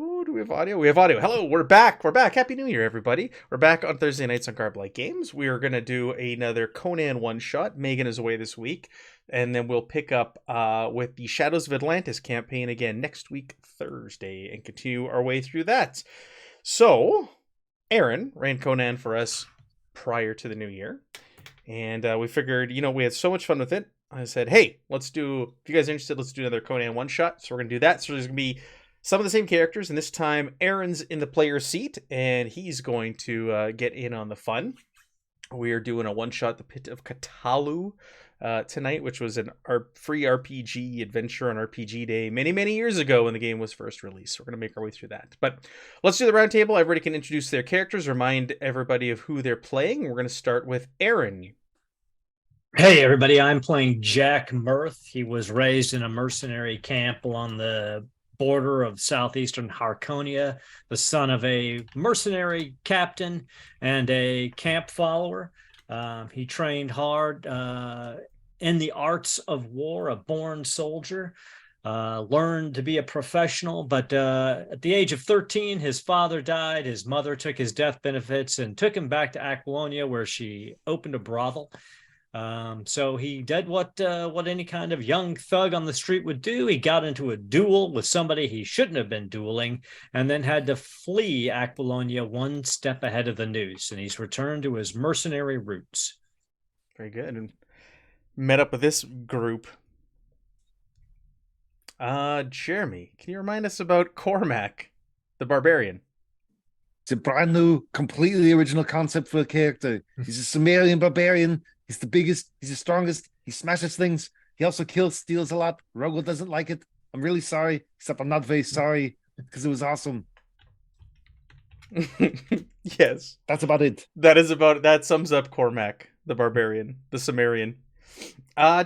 Oh, do we have audio? We have audio. Hello, we're back. We're back. Happy New Year, everybody. We're back on Thursday nights on Garb Like Games. We are going to do another Conan one-shot. Megan is away this week. And then we'll pick up with the Shadows of Atlantis campaign again next week, Thursday, and continue our way through that. So, Aaron ran Conan for us prior to the new year. And we figured, we had so much fun with it. I said, hey, if you guys are interested, let's do another Conan one-shot. So we're going to do that. So there's going to be some of the same characters, and this time Aaron's in the player's seat, and he's going to get in on the fun. We are doing a one-shot, The Pit of Kutallu, tonight, which was our free RPG adventure on RPG Day many, many years ago when the game was first released. So we're going to make our way through that. But let's do the round table. Everybody can introduce their characters, remind everybody of who they're playing. We're going to start with Aaron. Hey, everybody. I'm playing Jack Mirth. He was raised in a mercenary camp along the border of southeastern Harkonia, the son of a mercenary captain and a camp follower. He trained hard in the arts of war, a born soldier, learned to be a professional, but at the age of 13, his father died. His mother took his death benefits and took him back to Aquilonia, where she opened a brothel. So he did what any kind of young thug on the street would do. He got into a duel with somebody he shouldn't have been dueling, and then had to flee Aquilonia one step ahead of the noose, and he's returned to his mercenary roots. Very good. And met up with this group. Jeremy, can you remind us about Cormac, the barbarian? It's a brand new, completely original concept for a character. He's a Sumerian barbarian. He's the biggest. He's the strongest. He smashes things. He also steals a lot. Rogo doesn't like it. I'm really sorry, except I'm not very sorry because it was awesome. Yes. That's about it. That sums up Cormac, the barbarian, the Sumerian.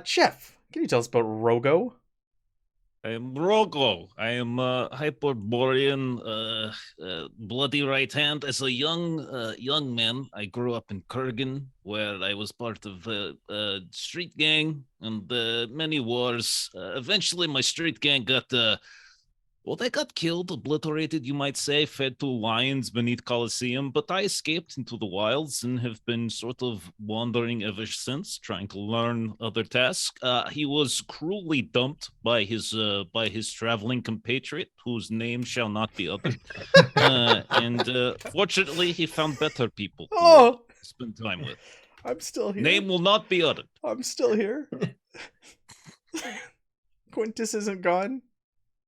Jeff, can you tell us about Rogo? I am Rogo. I am Hyperborean, bloody right hand. As a young man, I grew up in Kurgan, where I was part of a street gang and many wars. Eventually, my street gang they got killed, obliterated, you might say, fed to lions beneath Colosseum, but I escaped into the wilds and have been sort of wandering ever since, trying to learn other tasks. He was cruelly dumped by his traveling compatriot, whose name shall not be uttered. And fortunately, he found better people to spend time with. I'm still here. Name will not be uttered. I'm still here. Quintus isn't gone.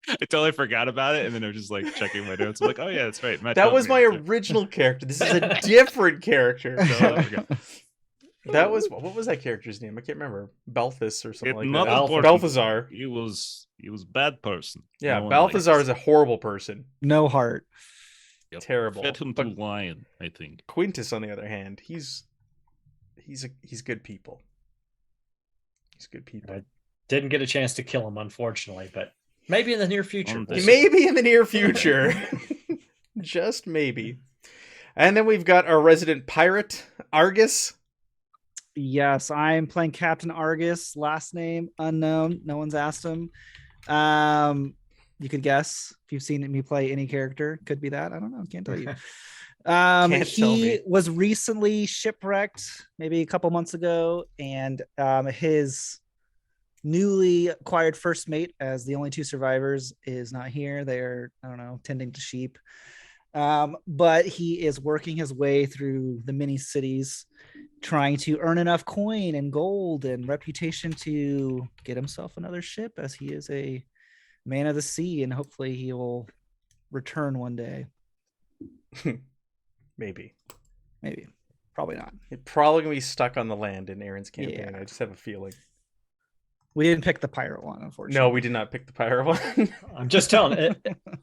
I totally forgot about it, and then I was just like checking my notes. I'm like, oh yeah, that's right. That was my original character. This is a different character. That was what was that character's name? I can't remember. Balthus or something like that. Balthazar. He was bad person. Yeah, Balthazar is a horrible person. No heart. Yep. Terrible. Fed him to lion, I think. Quintus, on the other hand, he's good people. He's good people. I didn't get a chance to kill him, unfortunately, but maybe in the near future. Maybe in the near future. Just maybe. And then we've got our resident pirate, Argus. Yes, I'm playing Captain Argus. Last name unknown. No one's asked him. You could guess if you've seen me play any character. Could be that. I don't know. Can't tell you. He was recently shipwrecked, maybe a couple months ago, and his newly acquired first mate, as the only two survivors, is not here. They're, I don't know, tending to sheep. But he is working his way through the many cities, trying to earn enough coin and gold and reputation to get himself another ship, as he is a man of the sea, and hopefully he will return one day. Maybe. Probably not. He's probably gonna be stuck on the land in Aaron's campaign. Yeah. I just have a feeling. We didn't pick the pirate one, unfortunately. No, we did not pick the pirate one. I'm just telling it.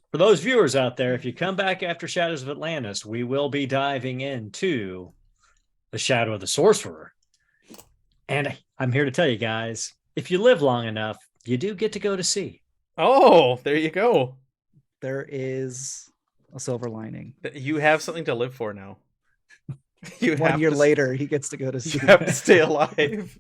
For those viewers out there, if you come back after Shadows of Atlantis, we will be diving into the Shadow of the Sorcerer. And I'm here to tell you guys, if you live long enough, you do get to go to sea. Oh, there you go. There is a silver lining. You have something to live for now. 1 year later, he gets to go to sea. You have to stay alive.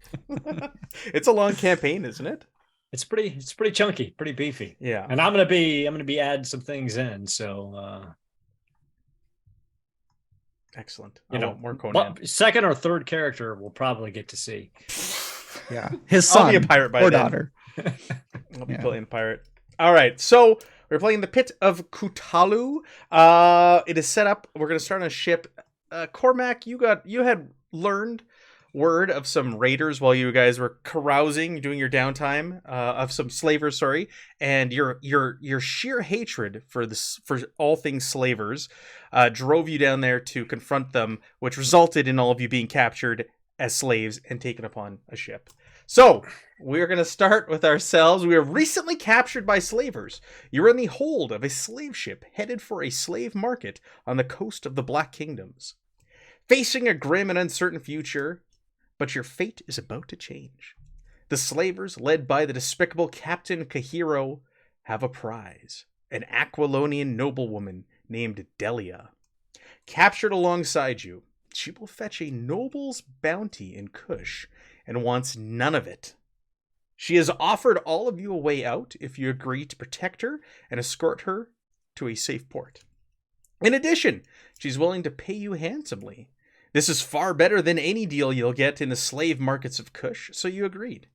It's a long campaign, isn't it? It's pretty chunky, pretty beefy. Yeah. And I'm gonna be adding some things in. So Excellent. you I know, want more Conan. second or third character we'll probably get to see. Yeah, his son I'll be a pirate by or then. daughter. I'll be Yeah. playing pirate. All right, so we're playing the Pit of Kutallu. It is set up. We're going to start on a ship. Cormac, you had learned word of some raiders while you guys were carousing, doing your downtime, of some slavers. Sorry, and your sheer hatred for all things slavers drove you down there to confront them, which resulted in all of you being captured as slaves and taken upon a ship. So, we're going to start with ourselves. We were recently captured by slavers. You're in the hold of a slave ship headed for a slave market on the coast of the Black Kingdoms. Facing a grim and uncertain future, but your fate is about to change. The slavers, led by the despicable Captain Kahiro, have a prize. An Aquilonian noblewoman named Delia. Captured alongside you, she will fetch a noble's bounty in Kush and wants none of it. She has offered all of you a way out if you agree to protect her and escort her to a safe port. In addition, she's willing to pay you handsomely. This is far better than any deal you'll get in the slave markets of Kush, so you agreed.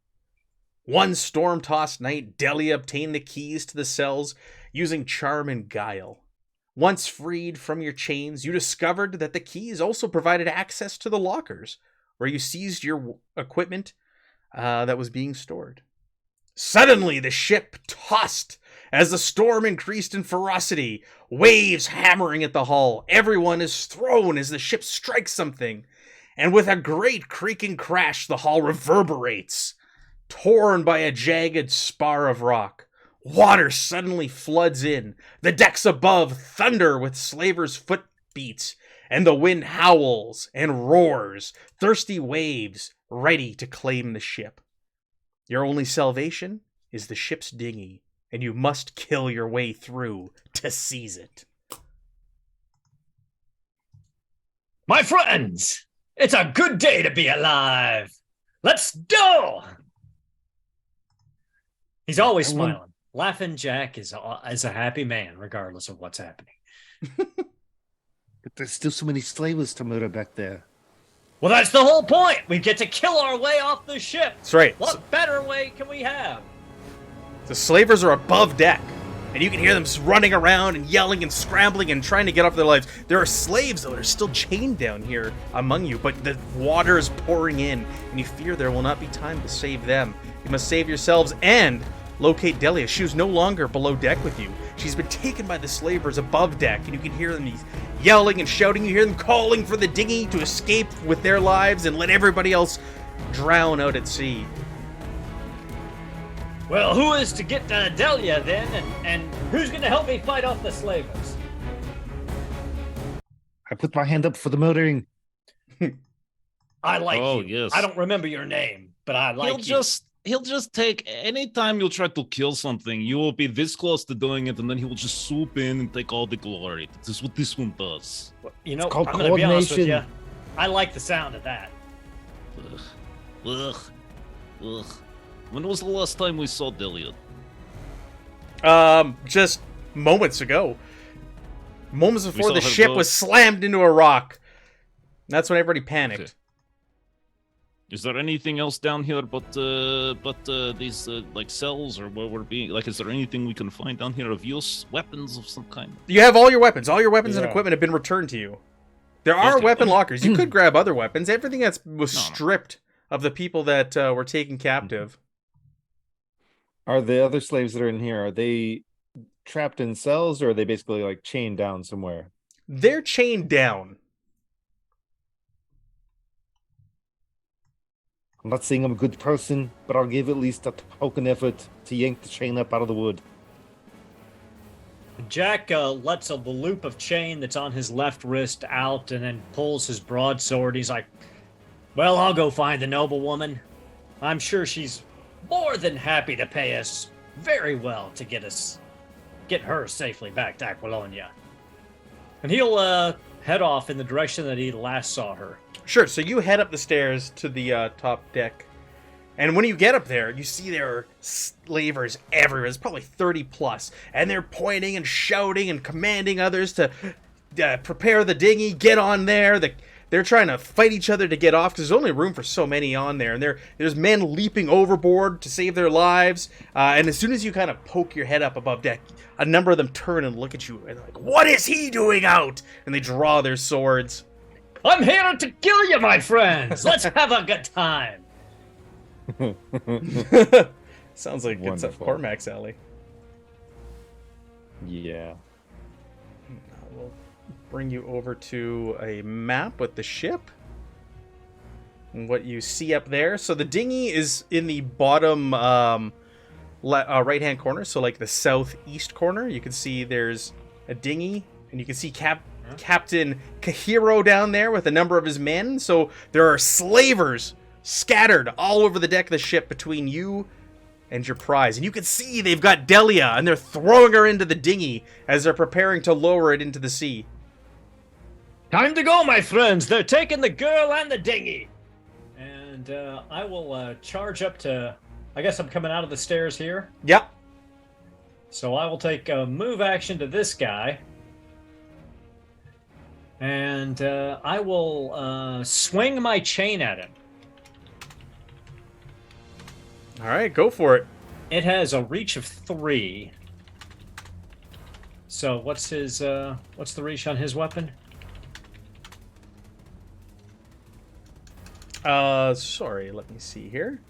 One storm-tossed night, Delia obtained the keys to the cells using charm and guile. Once freed from your chains, you discovered that the keys also provided access to the lockers, where you seized your equipment that was being stored. Suddenly, the ship tossed as the storm increased in ferocity, waves hammering at the hull. Everyone is thrown as the ship strikes something, and with a great creaking crash, the hull reverberates, torn by a jagged spar of rock. Water suddenly floods in. The decks above thunder with slavers' footbeats, and the wind howls and roars, thirsty waves ready to claim the ship. Your only salvation is the ship's dinghy, and you must kill your way through to seize it. My friends, it's a good day to be alive. Let's go. He's always smiling. Laughing Jack is a happy man, regardless of what's happening. But there's still so many slavers to murder back there. Well, that's the whole point. We get to kill our way off the ship. That's right. What better way can we have? The slavers are above deck, and you can hear them running around and yelling and scrambling and trying to get off their lives. There are slaves, though, that are still chained down here among you, but the water is pouring in, and you fear there will not be time to save them. You must save yourselves and locate Delia. She is no longer below deck with you. She's been taken by the slavers above deck, and you can hear them yelling and shouting. You hear them calling for the dinghy to escape with their lives and let everybody else drown out at sea. Well, who is to get Delia then, and who's going to help me fight off the slavers? I put my hand up for the murdering. I like Oh, you. yes. I don't remember your name, but I like He'll just take anytime you'll try to kill something, you will be this close to doing it, and then he will just swoop in and take all the glory. This is what this one does. You know, It's called I'm going to be honest with you. coordination. I like the sound of that. Ugh. Ugh. When was the last time we saw Delia? Just moments ago. Moments before saw the her ship go- was slammed into a rock. That's when everybody panicked. Okay. Is there anything else down here but these like cells or where we're being like? Is there anything we can find down here of use? Weapons of some kind? You have all your weapons. All your weapons and Yeah. equipment have been returned to you. There are Okay. weapon lockers. You could grab other weapons. Everything was No. stripped of the people that were taken captive. Are the other slaves that are in here, are they trapped in cells or are they basically like chained down somewhere? They're chained down. I'm not saying I'm a good person, but I'll give at least a token effort to yank the chain up out of the wood. Jack lets the loop of chain that's on his left wrist out and then pulls his broadsword. He's like, well, I'll go find the noblewoman. I'm sure she's more than happy to pay us very well to get her safely back to Aquilonia. And he'll head off in the direction that he last saw her. Sure, so you head up the stairs to the top deck, And when you get up there, you see there are slavers everywhere. There's probably 30 plus. And they're pointing and shouting and commanding others to prepare the dinghy, get on there. They're trying to fight each other to get off because there's only room for so many on there. And there's men leaping overboard to save their lives. And as soon as you kind of poke your head up above deck, a number of them turn and look at you and they're like, "What is he doing out?" And they draw their swords. I'm here to kill you, my friends. Let's have a good time. Sounds like it's up Wonderful. Cormac's alley. Yeah. We'll bring you over to a map with the ship. And what you see up there. So the dinghy is in the bottom right-hand corner. So like the southeast corner. You can see there's a dinghy. And you can see Captain Kahiro down there with a number of his men. So there are slavers scattered all over the deck of the ship between you and your prize. And you can see they've got Delia, and they're throwing her into the dinghy as they're preparing to lower it into the sea. Time to go, my friends. They're taking the girl and the dinghy. And I will charge up to... I guess I'm coming out of the stairs here. Yep. So I will take a move action to this guy. And I will swing my chain at him. All right, go for it. It has a reach of 3. So what's the reach on his weapon? Sorry, let me see here.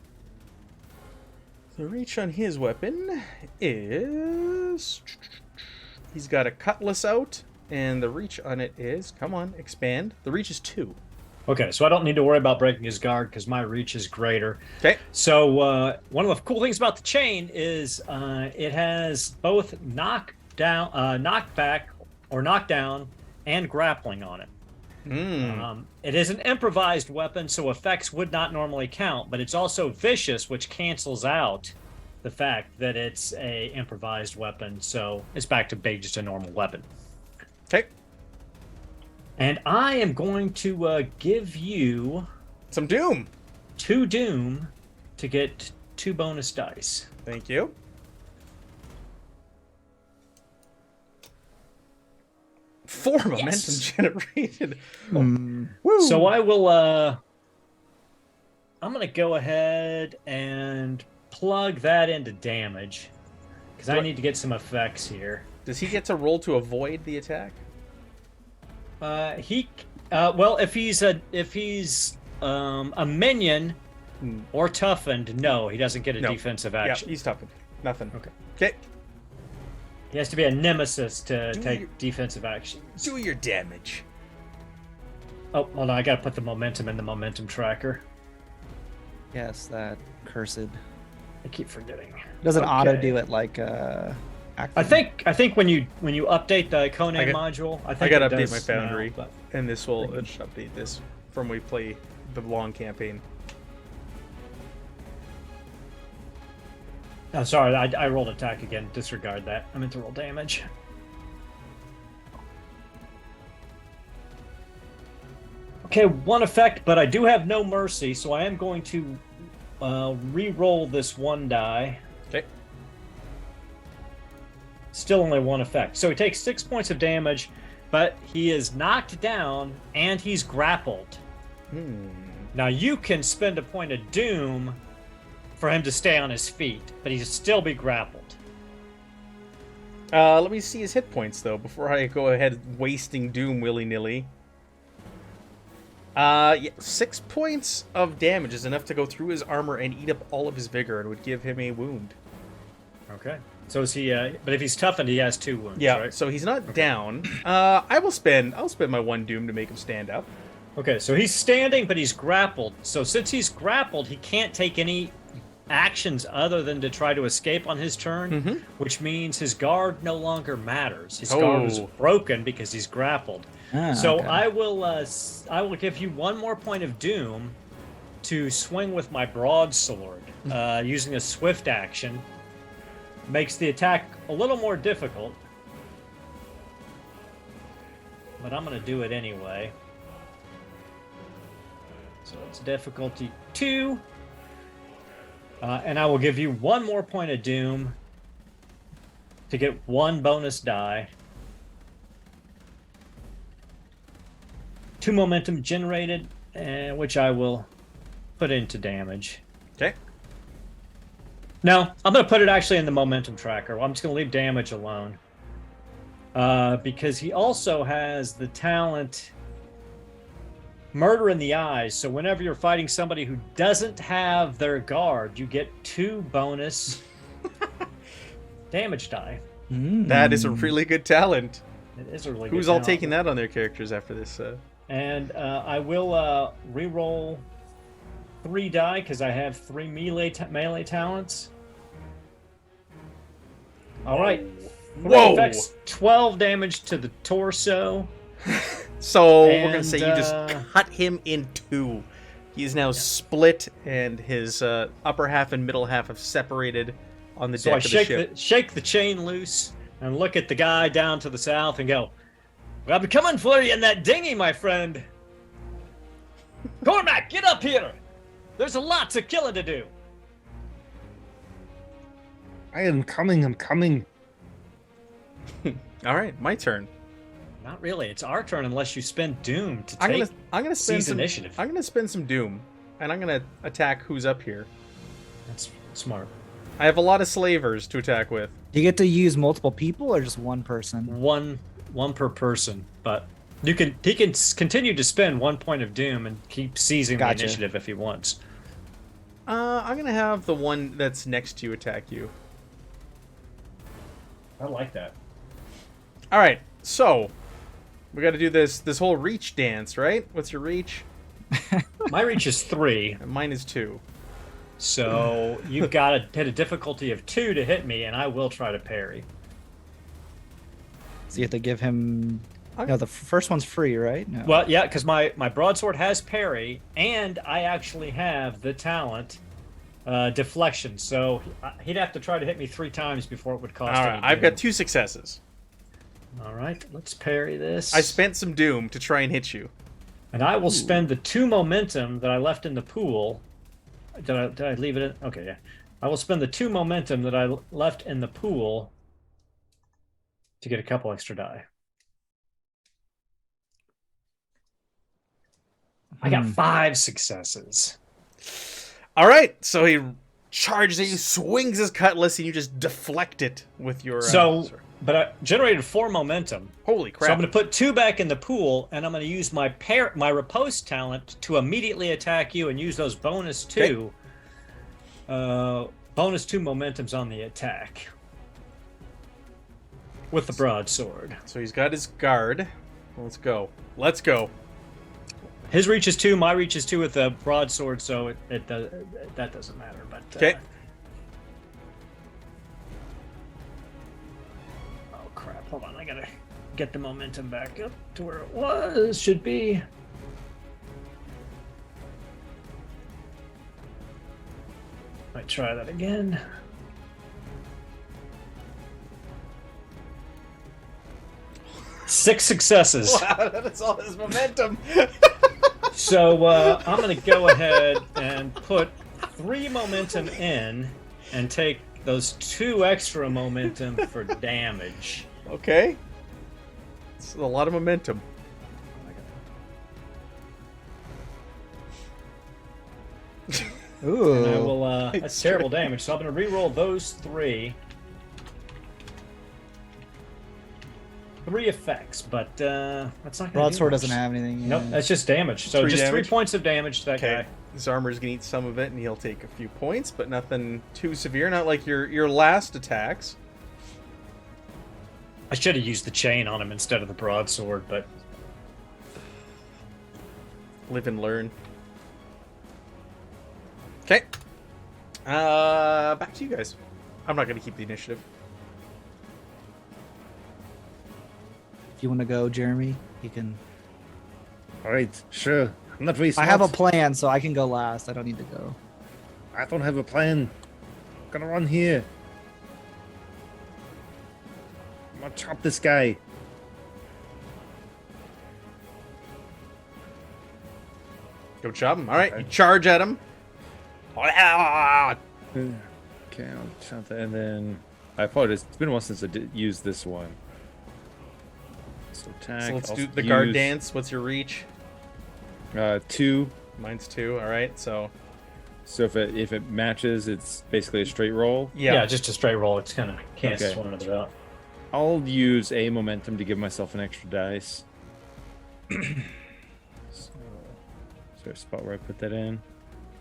The reach on his weapon is... He's got a cutlass out, and the reach on it is... Come on, expand. The reach is 2. Okay, so I don't need to worry about breaking his guard because my reach is greater. Okay. So one of the cool things about the chain is it has both knockback or knockdown and grappling on it. It is an improvised weapon, so effects would not normally count, but it's also vicious, which cancels out the fact that it's a improvised weapon, so it's back to being just a normal weapon. Okay. And I am going to give you Some Doom. 2 Doom to get 2 bonus dice. Thank you. Four momentum generated. Woo. So I will I'm gonna go ahead and plug that into damage because I need to get some effects here. Does he get to roll to avoid the attack? Well, if he's a minion or toughened, no, he doesn't get a defensive action. Yeah, he's toughened. Nothing. Okay. Okay. He has to be a nemesis to take defensive action. Do your damage. Oh, hold on, I gotta put the momentum in the momentum tracker. Yes, that cursed. I keep forgetting. Doesn't Okay. auto do it like I think when you update the Conan module, I I think gotta it update does my Foundry, now, but- and this will update this from when we play the long campaign. Oh, sorry, I rolled attack again. Disregard that. I meant to roll damage. Okay, 1 effect, but I do have no mercy, so I am going to re-roll this 1 die. Okay. Still only 1 effect. So he takes 6 points of damage, but he is knocked down and he's grappled. Now you can spend a point of doom for him to stay on his feet, but he'd still be grappled. Let me see his hit points, though, before I go ahead wasting Doom willy-nilly. 6 points of damage is enough to go through his armor and eat up all of his vigor and would give him a wound. Okay. So is he, but if he's toughened, he has 2 wounds, Yeah, right? so he's not down. I'll spend my 1 Doom to make him stand up. Okay, so he's standing, but he's grappled. So since he's grappled, he can't take any actions other than to try to escape on his turn, which means his guard no longer matters. His guard is broken because he's grappled. So okay. I will give you 1 more point of doom to swing with my broadsword using a swift action. Makes the attack a little more difficult, but I'm going to do it anyway. So it's difficulty 2. And I will give you one more point of doom to get one bonus die. 2 momentum generated, which I will put into damage. Okay. No, I'm going to put it actually in the momentum tracker. I'm just going to leave damage alone. Because he also has the talent Murder in the Eyes. So whenever you're fighting somebody who doesn't have their guard, you get 2 bonus damage die. That is a really good talent. It is a really Who's good all talent. taking that on their characters after this? And I will re-roll 3 die because I have 3 melee talents. All right. Whoa! Affects 12 damage to the torso. So we're gonna say you And, just cut him in 2. He is now split, and his upper half and middle half have separated on the So deck I of the ship. shake the chain loose and look at the guy down to the south and go, "Well, I'll be coming for you in that dinghy, my friend. Cormac, get up here. There's a lot of killing to do." I am coming. I'm coming. All right, my turn. Not really. It's our turn unless you spend Doom to I'm take gonna spend seize some initiative. I'm gonna spend some Doom, and I'm gonna attack who's up here. That's smart. I have a lot of slavers to attack with. Do you get to use multiple people or just one person? One per person, but he can continue to spend 1 point of Doom and keep seizing Gotcha. the initiative if he wants. I'm gonna have the one that's next to you attack you. I like that. All right, so we got to do this whole reach dance, right? What's your reach? My reach is 3, And mine is 2. so you've got to hit a difficulty of 2 to hit me, and I will try to parry. So you have to give him. No, the first one's free, right? No. Well, yeah, because my broadsword has parry, and I actually have the talent deflection. So he'd have to try to hit me 3 times before it would cost. All right, any I've doom. got 2 successes. All right, let's parry this. I spent some Doom to try and hit you. And I will spend the 2 momentum that I left in the pool. Did I leave it in? Okay, yeah. I will spend the 2 momentum that I left in the pool to get a couple extra die. I got 5 successes. All right, so he charges at you, swings his cutlass, and you just deflect it with your. So, but I generated 4 momentum. Holy crap! So I'm going to put 2 back in the pool, and I'm going to use my riposte talent to immediately attack you and use those bonus 2. Bonus 2 momentums on the attack with the broadsword. So he's got his guard. Let's go. Let's go. His reach is 2, my reach is 2 with the broadsword, so that doesn't matter. But Okay. Oh crap! Hold on, I gotta get the momentum back up to where it was. Should be. Might try that again. Six successes. Wow, that's all his momentum. So I'm going to go ahead and put 3 momentum in and take those 2 extra momentum for damage. Okay. It's a lot of momentum. Ooh. And I will. That's terrible damage. So I'm going to re-roll those 3. 3 effects, but that's not going to Broadsword doesn't have anything. Nope, that's just damage. So 3 just damage? 3 points of damage to that Okay. guy. His armor's gonna eat some of it, and he'll take a few points, but nothing too severe. Not like your last attacks. I should have used the chain on him instead of the broadsword, but Live and learn. Okay. Back to you guys. I'm not gonna keep the initiative. If you want to go, Jeremy, you can. All right, sure. I'm not very I smart. have a plan, so I can go last. I don't need to go. I don't have a plan. I'm gonna run here. I'm gonna chop this guy. Go chop him. All right, Okay. you charge at him. Okay, I'll count that, and then I apologize. It's been a while since I did use this one. So attack. So let's I'll do the guard use, dance. What's your reach? 2. Mine's 2. All right, so So if it matches, it's basically a straight roll. yeah. just a straight roll. It's kind of cancels Okay. one another out. I'll use a momentum to give myself an extra dice. So, is there a spot where I put that in?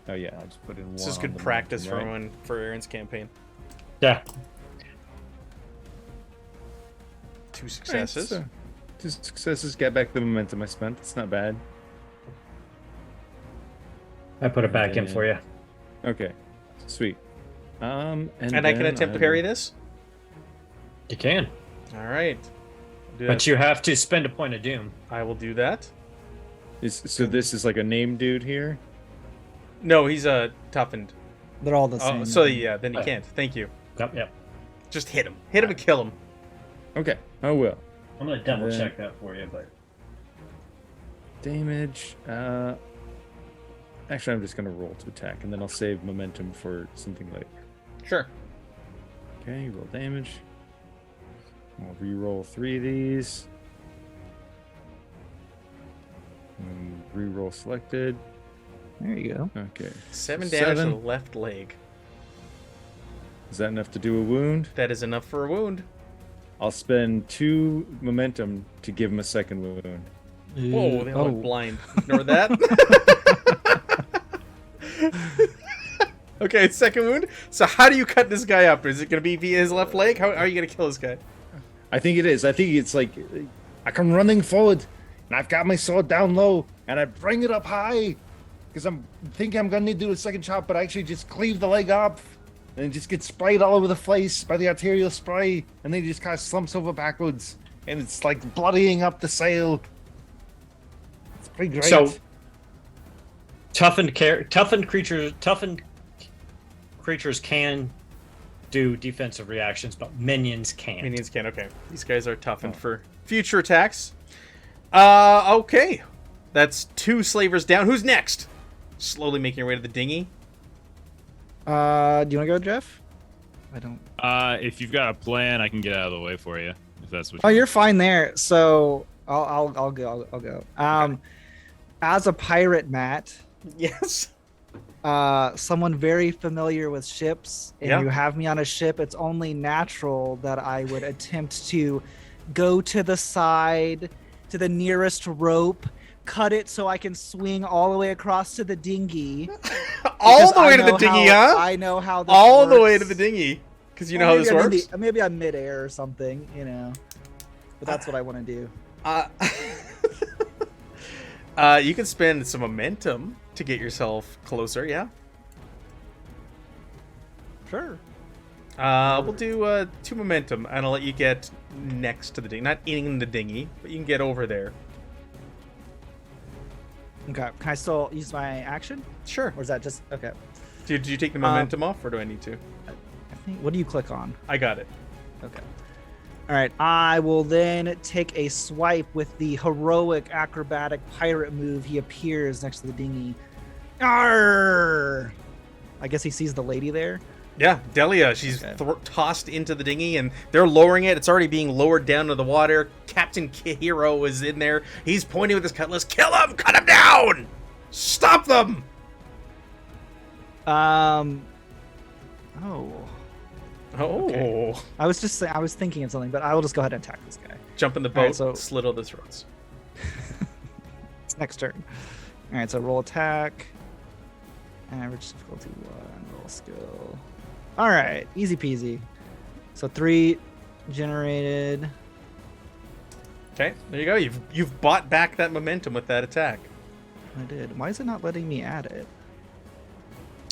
Oh yeah, I'll just put in 1. This is on good the practice momentum, for Aaron's campaign. Yeah. 2 right? successes. So, 2 successes. Get back the momentum I spent. It's not bad. I put it back in for you. Okay, sweet. And And I can attempt to parry this. You can. All right. Do But that. you have to spend a point of doom. I will do that. So this is like a name dude here. No, he's toughened. They're all the Oh, same. so yeah, then he Oh. can't. Thank you. Yep. Just hit him. Hit him and kill him. Okay, I will. I'm going to double check that for you, but Damage. Actually, I'm just gonna roll to attack, and then I'll save momentum for something later. Sure. Okay, roll damage. I'll re-roll 3 of these. And re-roll selected. There you go. Okay. 7 damage to 7. the left leg. Is that enough to do a wound? That is enough for a wound. I'll spend 2 momentum to give him a second wound. Whoa, they all went Oh. blind. Ignore that. Okay, second wound. So how do you cut this guy up? Is it going to be via his left leg? How are you going to kill this guy? I think it is. I think it's like I come running forward, and I've got my sword down low, and I bring it up high, because I'm thinking I'm gonna need to do a second chop, but I actually just cleave the leg off, and it just gets sprayed all over the face by the arterial spray, and then he just kind of slumps over backwards, and it's like bloodying up the sail. It's pretty great. So, toughened creatures can do defensive reactions, but minions can't. Minions can. Okay, these guys are toughened for future attacks. Okay, that's 2 slavers down. Who's next? Slowly making your way to the dinghy. Do you want to go, Jeff? I don't. If you've got a plan, I can get out of the way for you. If that's what. Oh, you you're fine there. So I'll go. I'll go. As a pirate, Matt, Yes. someone very familiar with ships, and Yeah. you have me on a ship, it's only natural that I would attempt to go to the side, to the nearest rope, cut it so I can swing all the way across to the dinghy. All because the way I to the know dinghy, how- huh? I know how this All the way to works. the dinghy. Because you Or know how maybe this I'm in works? maybe I'm midair or something, you know. But that's what I want to do. You can spend some momentum to get yourself closer, yeah? Sure. We'll do 2 momentum, and I'll let you get next to the dinghy. Not in the dinghy, but you can get over there. Okay. Can I still use my action? Sure. Or is that just okay? Did you take the momentum off, or do I need to? I think what do you click on? I got it. Okay. All right. I will then take a swipe with the heroic acrobatic pirate move. He appears next to the dinghy. Arr! I guess he sees the lady there. Yeah, Delia, she's Okay. tossed into the dinghy, and they're lowering it. It's already being lowered down to the water. Captain Hero is in there. He's pointing with his cutlass. Kill him! Cut him down! Stop them! Oh. Oh. Okay. I was thinking of something, but I will just go ahead and attack this guy. Jump in the boat, Alright, so- slit all the throats. It's next turn. All right, so roll attack. Average difficulty 1. Roll skill. All right, easy peasy. So 3 generated. Okay, there you go. You've bought back that momentum with that attack. I did. Why is it not letting me add it?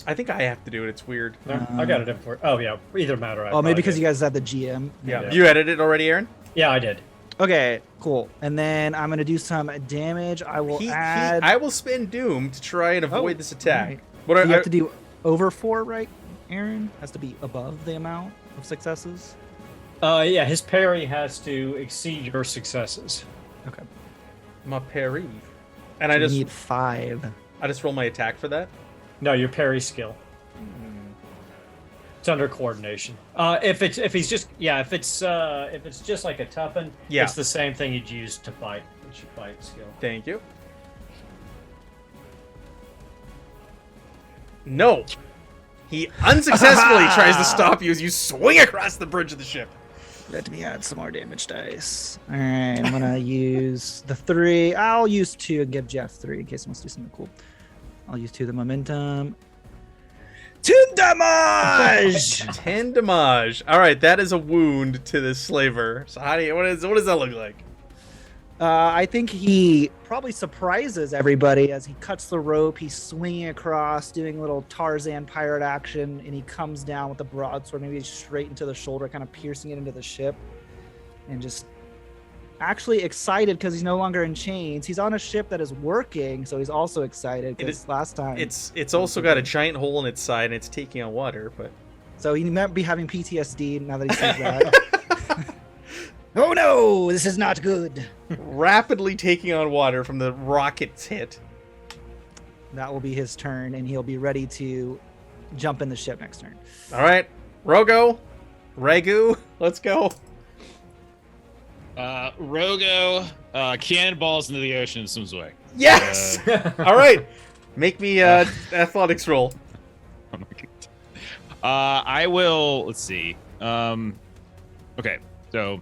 I think I have to do it. It's weird. No, I got it in for. Oh yeah, either matter. Oh, maybe because you guys had the GM. Yeah. Yeah. You edited it already, Aaron? Yeah, I did. Okay, cool. And then I'm gonna do some damage. I will add. I will spend Doom to try and avoid this attack. alright. What So are you have to do over 4, right, Aaron? Has to be above the amount of successes. Yeah, his parry has to exceed your successes. Okay. my parry? And So I you just need 5. roll my attack for that. No, your parry skill. It's under coordination. If it's just like a toughen, Yeah. it's the same thing you'd use to fight. It's your fight skill. Thank you. No. He unsuccessfully tries to stop you as you swing across the bridge of the ship. Let me add some more damage dice. All right, I'm gonna use the 3. I'll use 2 and give Jeff 3 in case he wants to do something cool. I'll use 2 of the momentum. 2 damage. 10 damage. All right, that is a wound to this slaver. So what does that look like? I think he probably surprises everybody as he cuts the rope. He's swinging across, doing a little Tarzan pirate action, and he comes down with the broadsword, maybe straight into the shoulder, kind of piercing it into the ship. And just actually excited because he's no longer in chains. He's on a ship that is working, so he's also excited because last time it's also got a giant hole in its side and it's taking on water. But so he might be having PTSD now that he sees that. Oh no, this is not good. Rapidly taking on water from the rocket's hit. That will be his turn, and he'll be ready to jump in the ship next turn. All right, Ragu, let's go. Rogo cannonballs into the ocean and swims away. Yes. All right, make me athletics roll. Oh my God. I will. Let's see. Okay, so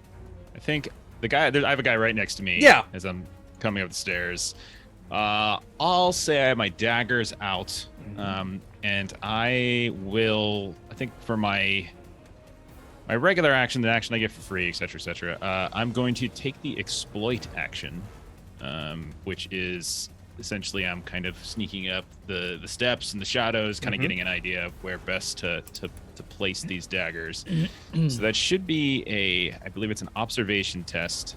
I think I have a guy right next to me. Yeah. As I'm coming up the stairs. I'll say I have my daggers out, and I think for my regular action, the action I get for free, etc., etc. I'm going to take the exploit action, which is essentially I'm kind of sneaking up the steps and the shadows, kind of getting an idea of where best to place these daggers. So that should be I believe it's an observation test.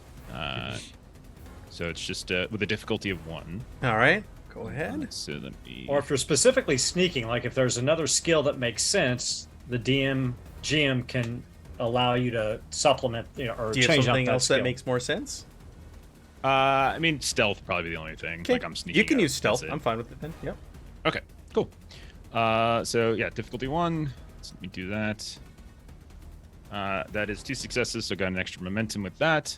So it's just with a difficulty of 1. All right, go ahead. So let me. Or if you're specifically sneaking, like if there's another skill that makes sense, the GM can allow you to supplement, or Do you have change up something that else skill. that makes more sense? I mean, stealth would probably be the only thing. Okay. Like I'm sneaking. You can up, use stealth. that's it. I'm fine with it then. Yep. Okay, cool. So yeah, difficulty 1. So let me do that. That is 2 successes, so got an extra momentum with that.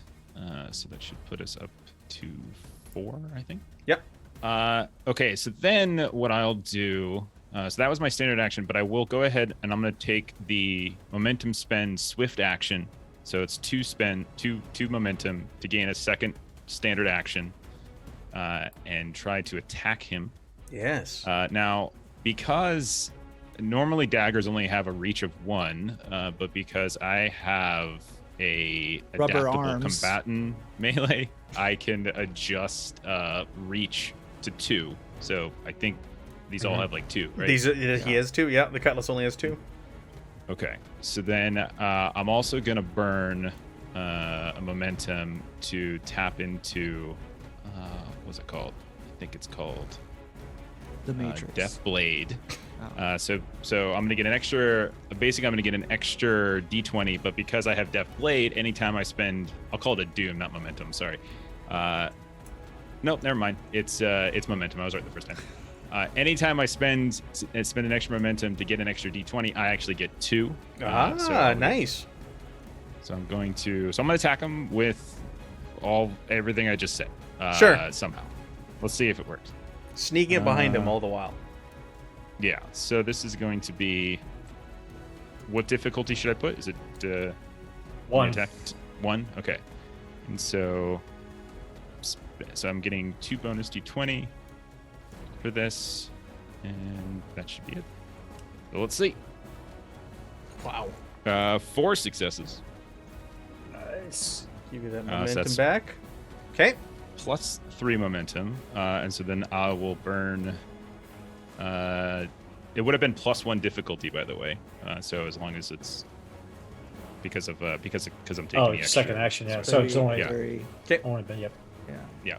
So that should put us up to 4, I think. Yep. Okay, so then what I'll do. So that was my standard action, but I will go ahead and I'm going to take the momentum spend swift action. So it's 2 momentum to gain a second standard action, and try to attack him. Yes. Now, because normally daggers only have a reach of 1, but because I have a Rubber adaptable arms. combatant melee, I can adjust reach to 2. So I think these all have like 2, right? He has 2. Yeah, the cutlass only has 2. Okay, so then I'm also gonna burn a momentum to tap into what's it called? I think it's called The Matrix. Death Blade. Oh. So I'm gonna get an extra. Basically, I'm gonna get an extra D20, but because I have Death Blade, anytime I spend, I'll call it a Doom, not momentum. Sorry. Nope, never mind. It's momentum. I was right the first time. Anytime I spend an extra momentum to get an extra D20, I actually get 2. Nice. So I'm going to attack him with everything I just said. Sure. Somehow. Let's see if it works. Sneaking it behind him all the while. Yeah. So this is going to be. What difficulty should I put? Is it 1? attack? 1. Okay. And so I'm getting 2 bonus D20 for this, and that should be it. So let's see. Wow. 4 successes. Nice. Give you that so momentum that's- back. Okay. Plus 3 momentum, and so then I will burn. It would have been plus 1 difficulty, by the way. So as long as it's because I'm taking the extra. Second action, yeah. So So it's only Yeah. only been Yeah.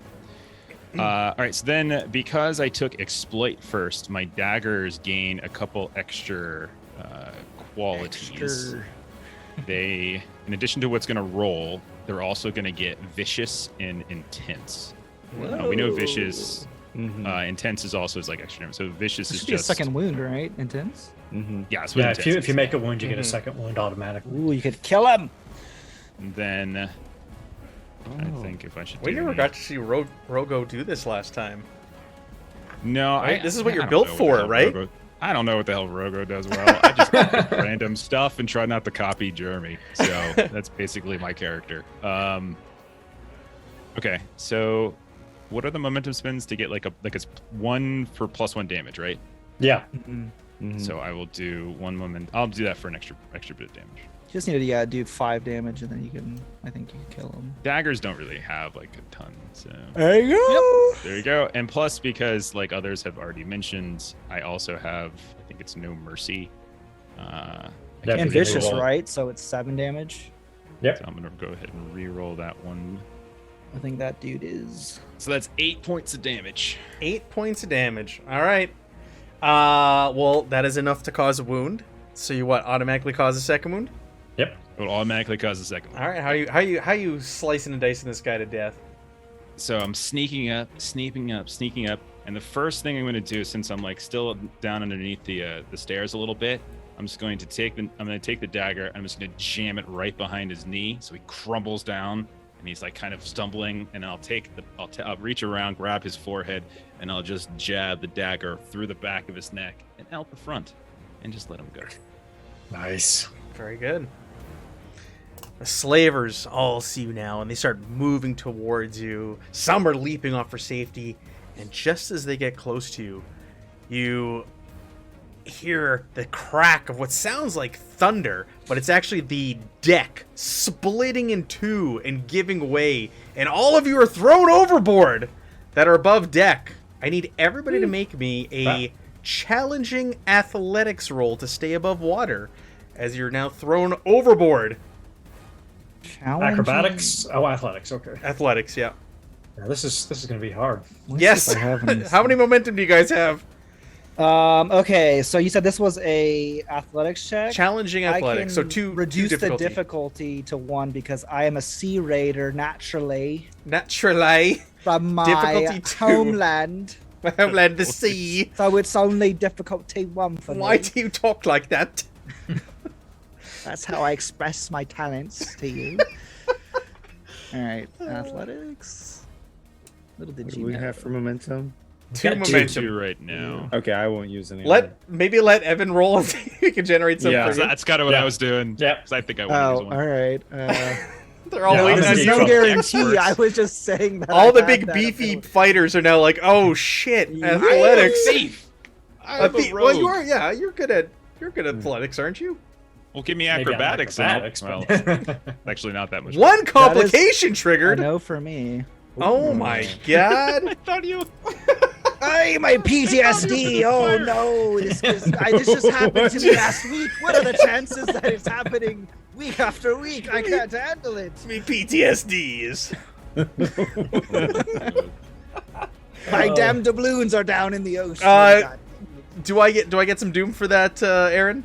All right. So then, because I took exploit first, my daggers gain a couple extra qualities. They, in addition to what's going to roll, they're also going to get vicious and intense. We know vicious Intense is also like extra damage. So vicious This is should be a just second wound, right? Intense. Yeah, it's Yeah, with if you make a wound, you get a second wound automatically. Ooh, you could kill him. And then I think if I should. We do never any- got to see Rogo do this last time. No, Right? This is what I you're don't built know what for, the hell right? I don't know what the hell Rogo does well. I just pick random stuff and try not to copy Jeremy. So that's basically my character. Okay, so what are the momentum spins to get like it's 1 for +1 damage, right? Yeah. So I will do 1 moment. I'll do that for an extra bit of damage. You just need to do 5 damage, and then you can. I think you can kill him. Daggers don't really have like a ton, so There you go. there you go. And plus, because like others have already mentioned, I also have I think it's no mercy. Yeah, And you vicious, reroll. right? So it's 7 damage. So I'm gonna go ahead and re-roll that one. I think that dude is. So that's 8 points of damage. 8 points of damage. All right. Well, that is enough to cause a wound. So you automatically cause a second wound? Yep. It will automatically cause a second one. All right. How you slicing and dicing this guy to death? So I'm sneaking up, and the first thing I'm going to do, since I'm like still down underneath the stairs a little bit, I'm just going to take the dagger. I'm just going to jam it right behind his knee, so he crumbles down, and he's like kind of stumbling. And I'll reach around, grab his forehead, and I'll just jab the dagger through the back of his neck and out the front, and just let him go. Nice. Very good. The slavers all see you now, and they start moving towards you. Some are leaping off for safety, and just as they get close to you, you hear the crack of what sounds like thunder, but it's actually the deck splitting in two and giving way, and all of you are thrown overboard that are above deck. I need everybody to make me a challenging athletics roll to stay above water, as you're now thrown overboard. Challenging. Acrobatics. Oh, athletics. Okay. Athletics, yeah. Yeah, this is gonna be hard. Let's Yes. see if I have any How many momentum do you guys have? Okay, so you said this was a athletics check. Challenging athletics. So two reduce two the difficulty to 1 because I am a sea raider naturally Naturally. from my Difficulty 2. homeland. My homeland, the sea. So it's only difficulty 1 for Why me. do you talk like that? That's how I express my talents to you. All right, athletics. Little did What do you we know. have for momentum? Two Got two, momentum. Two right now. Okay, I won't use any. Let Evan roll and see if he can generate some. Yeah. for you. That's kind of what I was doing. Yeah. 'Cause I think I want to use Oh, one. all right. They're all Yeah, waiting I'm on There's gonna you. no be guarantee. experts. I was just saying that. All I the had big that beefy ability. fighters are now like, oh shit, athletics. Safe. I'm a Well, you rogue. are. Yeah, you're good at athletics, aren't you? Well, give me Maybe I'm acrobatics. acrobatics, Well, but- actually, not that much. One complication I triggered. know for me. Oh my god. I thought you. Hey, my PTSD. Oh no, this just happened to me last week. What are the chances that it's happening week after week? I can't handle it. Me PTSDs. My damn doubloons are down in the ocean. God. Do I get some doom for that, Aaron?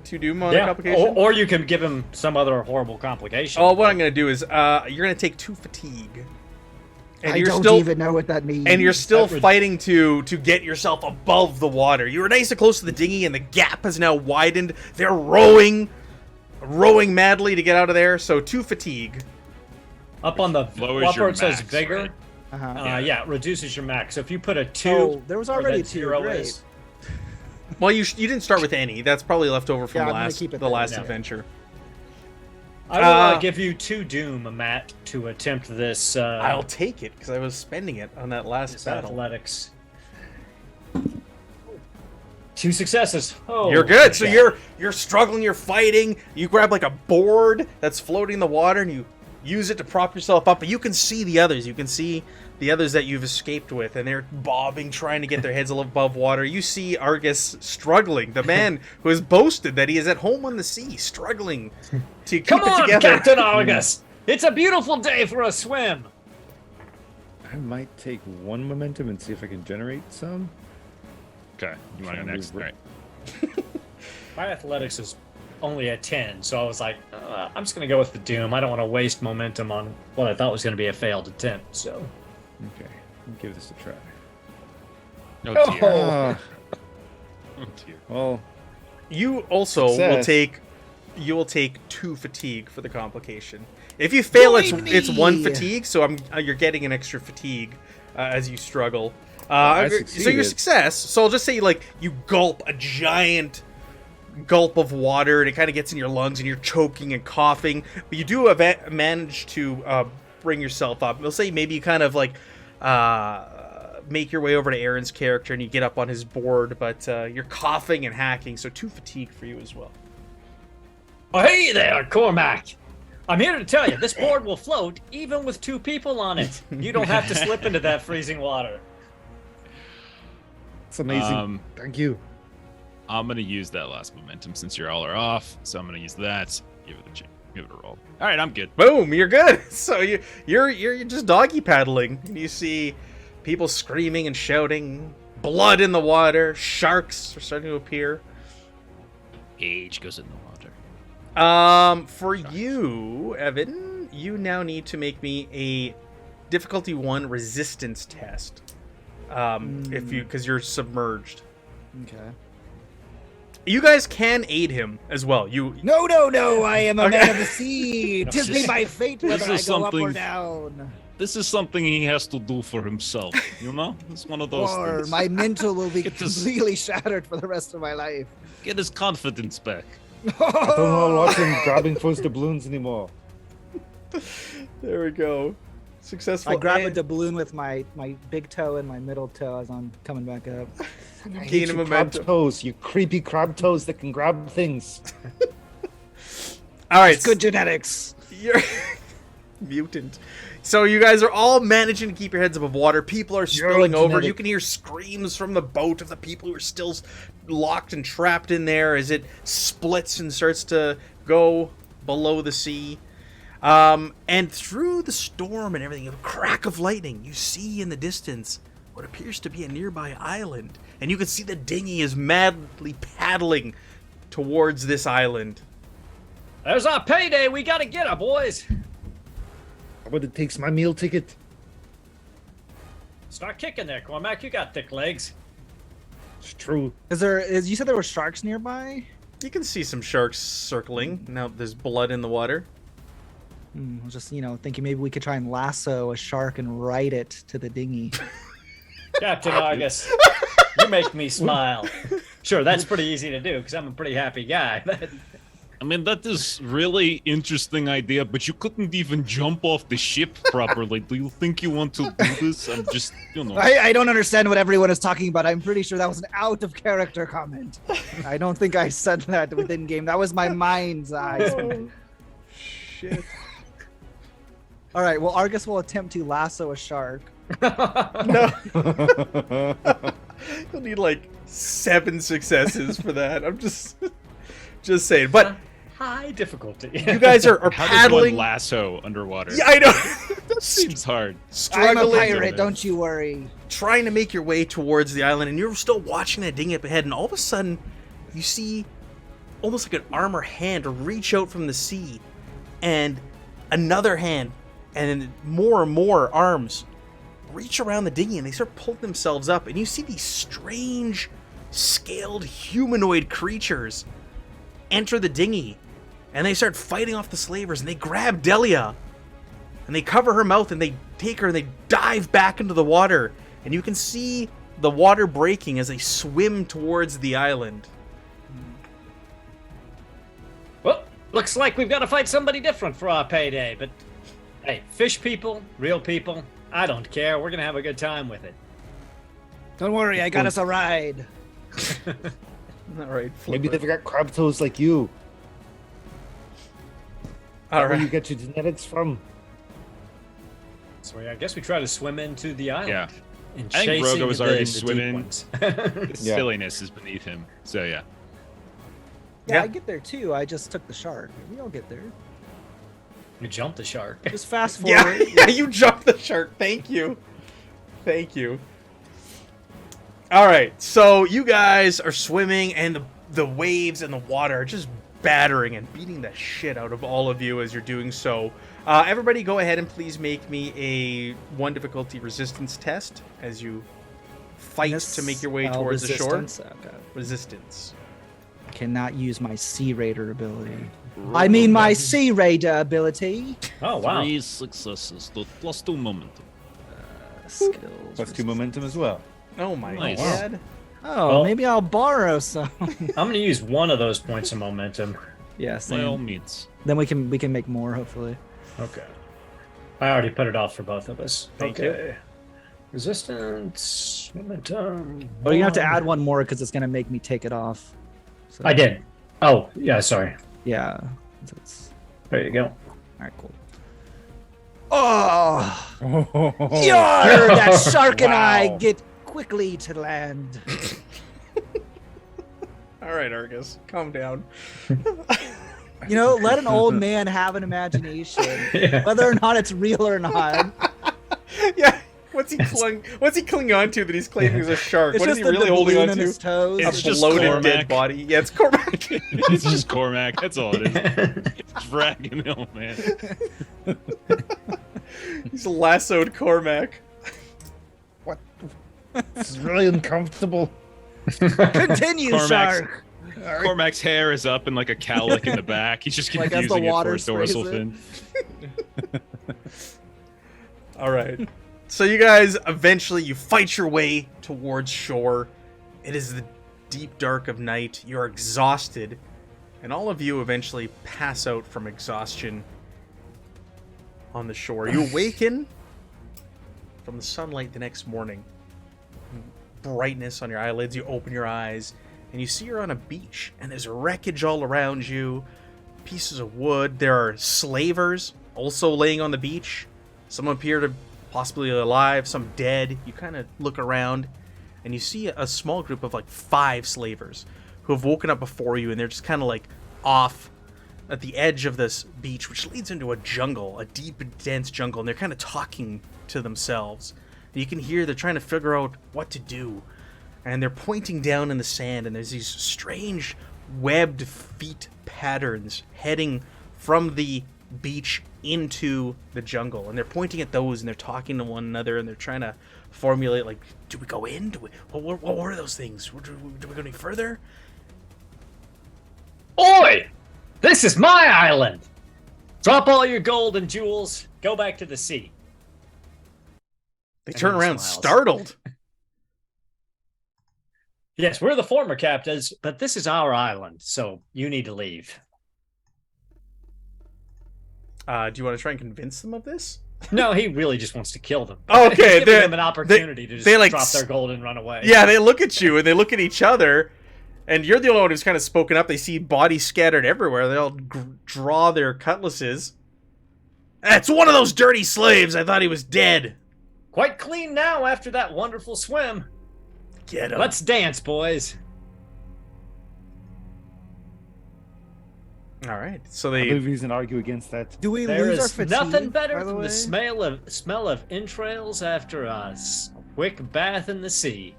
2 doom on a Yeah. complication? Or you can give him some other horrible complication. Oh, what I'm gonna do is you're gonna take 2 fatigue. And I you're don't still even know what that means. and you're still That would- fighting to get yourself above the water. You were nice and close to the dinghy, and the gap has now widened. They're rowing madly to get out of there. So 2 fatigue. Up on the Lowers up your where it says max, vigor. right? Uh-huh. Yeah, it reduces your max. So if you put a 2, Oh, there was where already that 2. 0 Great. is, Well, you didn't start with any. That's probably left over from Yeah, I'm gonna keep it the there. last Yeah. adventure. I will Uh, give you 2 doom, Matt, to attempt this. I'll take it because I was spending it on that last this battle. athletics. 2 successes. Oh, You're good. So okay. you're struggling. You're fighting. You grab like a board that's floating in the water, and you use it to prop yourself up. But you can see the others. You can see the others that you've escaped with, and they're bobbing, trying to get their heads a little above water. You see Argus struggling, the man who has boasted that he is at home on the sea, struggling to keep Come it on, together. Captain Argus! It's a beautiful day for a swim. I might take 1 momentum and see if I can generate some. Okay, you want to go Trying next? to All right. My athletics is only a 10, so I was like, I'm just going to go with the doom. I don't want to waste momentum on what I thought was going to be a failed attempt. So Okay, I'll give this a try. Oh dear. Ah, Oh dear. well, You also Success. will take 2 fatigue for the complication. If you fail, it's 1 me. fatigue. So you're getting an extra fatigue as you struggle. I So your succeeded. success. So I'll just say like you gulp a giant gulp of water, and it kind of gets in your lungs, and you're choking and coughing. But you do manage to bring yourself up. We'll say maybe you kind of like make your way over to Aaron's character, and you get up on his board. But you're coughing and hacking, so 2 fatigue for you as well. Oh, hey there, Cormac. I'm here to tell you, this board will float even with 2 people on it. You don't have to slip into that freezing water. it's amazing. Thank you. I'm gonna use that last momentum since you're all are off. So I'm gonna use that. Give it a roll. All right, I'm good. Boom, you're good. So you're just doggy paddling, and you see people screaming and shouting, blood in the water, sharks are starting to appear. Age goes in the water. For you, Evan, you now need to make me a difficulty 1 resistance test. Because you're submerged. Okay. You guys can aid him as well. No, I am a Okay. man of the sea. Tis be my fate whether I is go up or something- down. This is something he has to do for himself. You know, it's one of those Or things. my mental will be Get this- completely shattered for the rest of my life. Get his confidence back. I don't know watch him grabbing first doubloons anymore. There we go. Successful. I grab a and doubloon with my big toe and my middle toe as I'm coming back up. I gain hate a you crab momentum. toes, you creepy crab toes that can grab things. All right, It's good genetics. You're mutant. So you guys are all managing to keep your heads above water. People are spilling over. genetic. You can hear screams from the boat of the people who are still locked and trapped in there as it splits and starts to go below the sea. And through the storm and everything, a crack of lightning, you see in the distance what appears to be a nearby island. And you can see the dinghy is madly paddling towards this island. There's our payday. We gotta get her, boys. But it takes my meal ticket. Start kicking there, Cormac. You got thick legs. It's true. You said there were sharks nearby? You can see some sharks circling. Now there's blood in the water. I was just, thinking maybe we could try and lasso a shark and ride it to the dinghy. Captain Argus, you make me smile. Sure, that's pretty easy to do because I'm a pretty happy guy. I mean, that is really interesting idea, but you couldn't even jump off the ship properly. Do you think you want to do this? I'm just, I don't understand what everyone is talking about. I'm pretty sure that was an out of character comment. I don't think I said that within game. That was my mind's eye. Shit. All right, well, Argus will attempt to lasso a shark. No. You'll need like 7 successes for that. I'm just saying. But High difficulty. you guys are how does one paddling. lasso underwater? Yeah, I know. That seems hard. I'm a Struggling, pirate, don't you worry. trying to make your way towards the island, and you're still watching that dinghy up ahead, and all of a sudden, you see almost like an armor hand reach out from the sea, and another hand, and then more and more arms reach around the dinghy, and they start pulling themselves up, and you see these strange, scaled humanoid creatures enter the dinghy, and they start fighting off the slavers, and they grab Delia, and they cover her mouth, and they take her, and they dive back into the water, and you can see the water breaking as they swim towards the island. Well, looks like we've got to fight somebody different for our payday, but hey, fish people, real people, I don't care. We're going to have a good time with it. Don't worry, I got us a ride. All right, Maybe they've got crab toes like you. all Where you right. get your genetics from? So I guess we try to swim into the island. Yeah. And I think chasing Rogo was the already deep swimming. ones. The Yeah. silliness is beneath him. So yeah. Yeah, Yeah. I get there too. I just took the shark. We all get there. You jumped the shark. Just fast forward. Yeah, you jumped the shark. Thank you. All right, so you guys are swimming, and the waves and the water are just battering and beating the shit out of all of you as you're doing so. Everybody go ahead and please make me a 1 difficulty resistance test as you fight to make your way towards the shore. Okay. Resistance. Cannot use my Sea Raider ability. I mean my Sea Raider ability. Oh, wow. 3 successes, +2 momentum. Skills. +2 momentum as well. Oh my Nice. god. Oh, Well- maybe I'll borrow some. I'm going to use one of those points of momentum. Yes. By all means. Then we can make more, hopefully. Okay. I already put it off for both of us. Thank okay. Resistance, momentum. But you have to add one more because it's gonna make me take it off. So, I did. Oh, yeah, sorry. Yeah. That's, There you go. all right, cool. Oh, Oh, yar! That shark and I Wow. get quickly to land. All right, Argus, calm down. You know, let an old man have an imagination, Yeah. whether or not it's real or not. Yeah. What's he clinging on to that he's claiming is a shark? It's What is just he really holding doubloon on in to? his toes. A It's just bloated Cormac. dead body. Yeah, it's Cormac. It's just Cormac. That's all it is. Dragging him, man. He's lassoed Cormac. what? This is really uncomfortable. Continue, Cormac's- shark. Cormac's hair is up in like a cowlick in the back. He's just Like, confusing as the it water for his dorsal sprays fin. All right. So you guys eventually you fight your way towards shore. It is the deep dark of night. You're exhausted, and all of you eventually pass out from exhaustion on the shore. You awaken from the sunlight the next morning. Brightness on your eyelids. You open your eyes, and you see you're on a beach, and there's wreckage all around you. Pieces of wood. There are slavers also laying on the beach. Some appear to possibly alive, some dead. You kind of look around, and you see a small group of like 5 slavers who have woken up before you, and they're just kind of like off at the edge of this beach, which leads into a jungle, a deep and dense jungle, and they're kind of talking to themselves. You can hear they're trying to figure out what to do, and they're pointing down in the sand, and there's these strange webbed feet patterns heading from the beach into the jungle, and they're pointing at those, and they're talking to one another, and they're trying to formulate like, do we go in? What were those things? Do we go any further? Oi! This is my island! Drop all your gold and jewels, go back to the sea. They turn Everyone around smiles. startled. Yes, we're the former captains, but this is our island, so you need to leave. Do you want to try and convince them of this? No, he really just wants to kill them. Okay, Giving they're- them an opportunity to just they, like, drop their gold and run away. Yeah, they look at you and they look at each other, and you're the only one who's kind of spoken up. They see bodies scattered everywhere. They all draw their cutlasses. That's one of those dirty slaves. I thought he was dead. Quite clean now after that wonderful swim. Get him. Let's dance, boys. All right. So I they. believe he's gonna argue against that. Do we There lose our is fatigue? nothing better by the than way? the smell of entrails after a quick bath in the sea.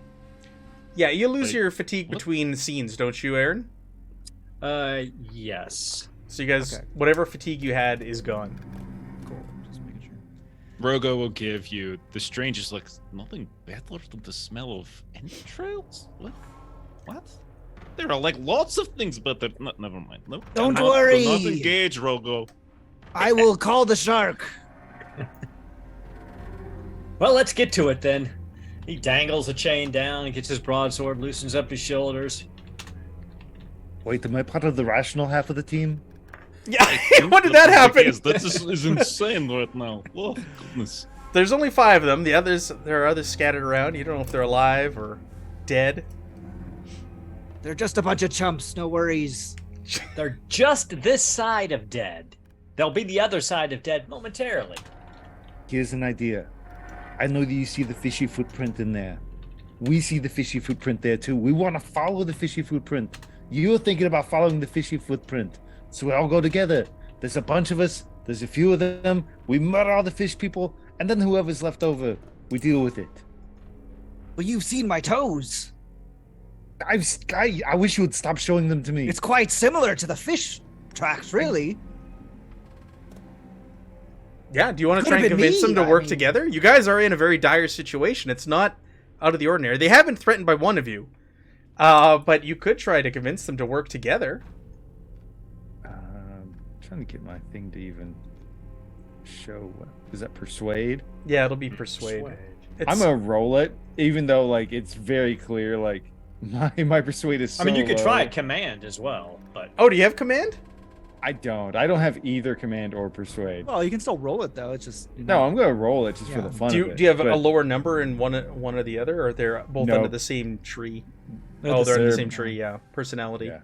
Yeah, you lose Like, your fatigue what? between scenes, don't you, Aaron? Yes. So you guys, Okay. whatever fatigue you had is gone. Cool. Just making sure. Rogo will give you the strangest look. Nothing better than the smell of entrails? What? There are like lots of things better. No, never mind. No. Don't Do not worry. engage, Rogo. I will call the shark. Well, let's get to it then. He dangles a chain down and gets his broadsword, loosens up his shoulders. Wait, am I part of the rational half of the team? Yeah. When did that happen? Yes, that is insane right now. Oh goodness. There's only 5 of them. The others, there are others scattered around. You don't know if they're alive or dead. They're just a bunch of chumps. No worries. They're just this side of dead. They'll be the other side of dead momentarily. Here's an idea. I know that you see the fishy footprint in there. We see the fishy footprint there too. We want to follow the fishy footprint. You're thinking about following the fishy footprint. So we all go together. There's a bunch of us. There's a few of them. We murder all the fish people. And then whoever's left over, we deal with it. Well, you've seen my toes. I wish you would stop showing them to me. It's quite similar to the fish tracks, really. Yeah, do you want to Could've try and been convince me, them to I work mean- together? You guys are in a very dire situation. It's not out of the ordinary. They have been threatened by one of you, but you could try to convince them to work together. Trying to get my thing to even show. Is that persuade? Yeah, it'll be persuade. I'm gonna roll it, even though like it's very clear. Like my persuade is. So I mean, you could low. try command as well, but Oh, do you have command? I don't have either command or persuade. Well, you can still roll it though. It's just No, I'm gonna roll it just for Yeah. the fun Do of it. you have but a lower number in one or the other, or they're both No. under the same tree? They're Oh, the they're under the same. same tree. Yeah, personality. Yeah.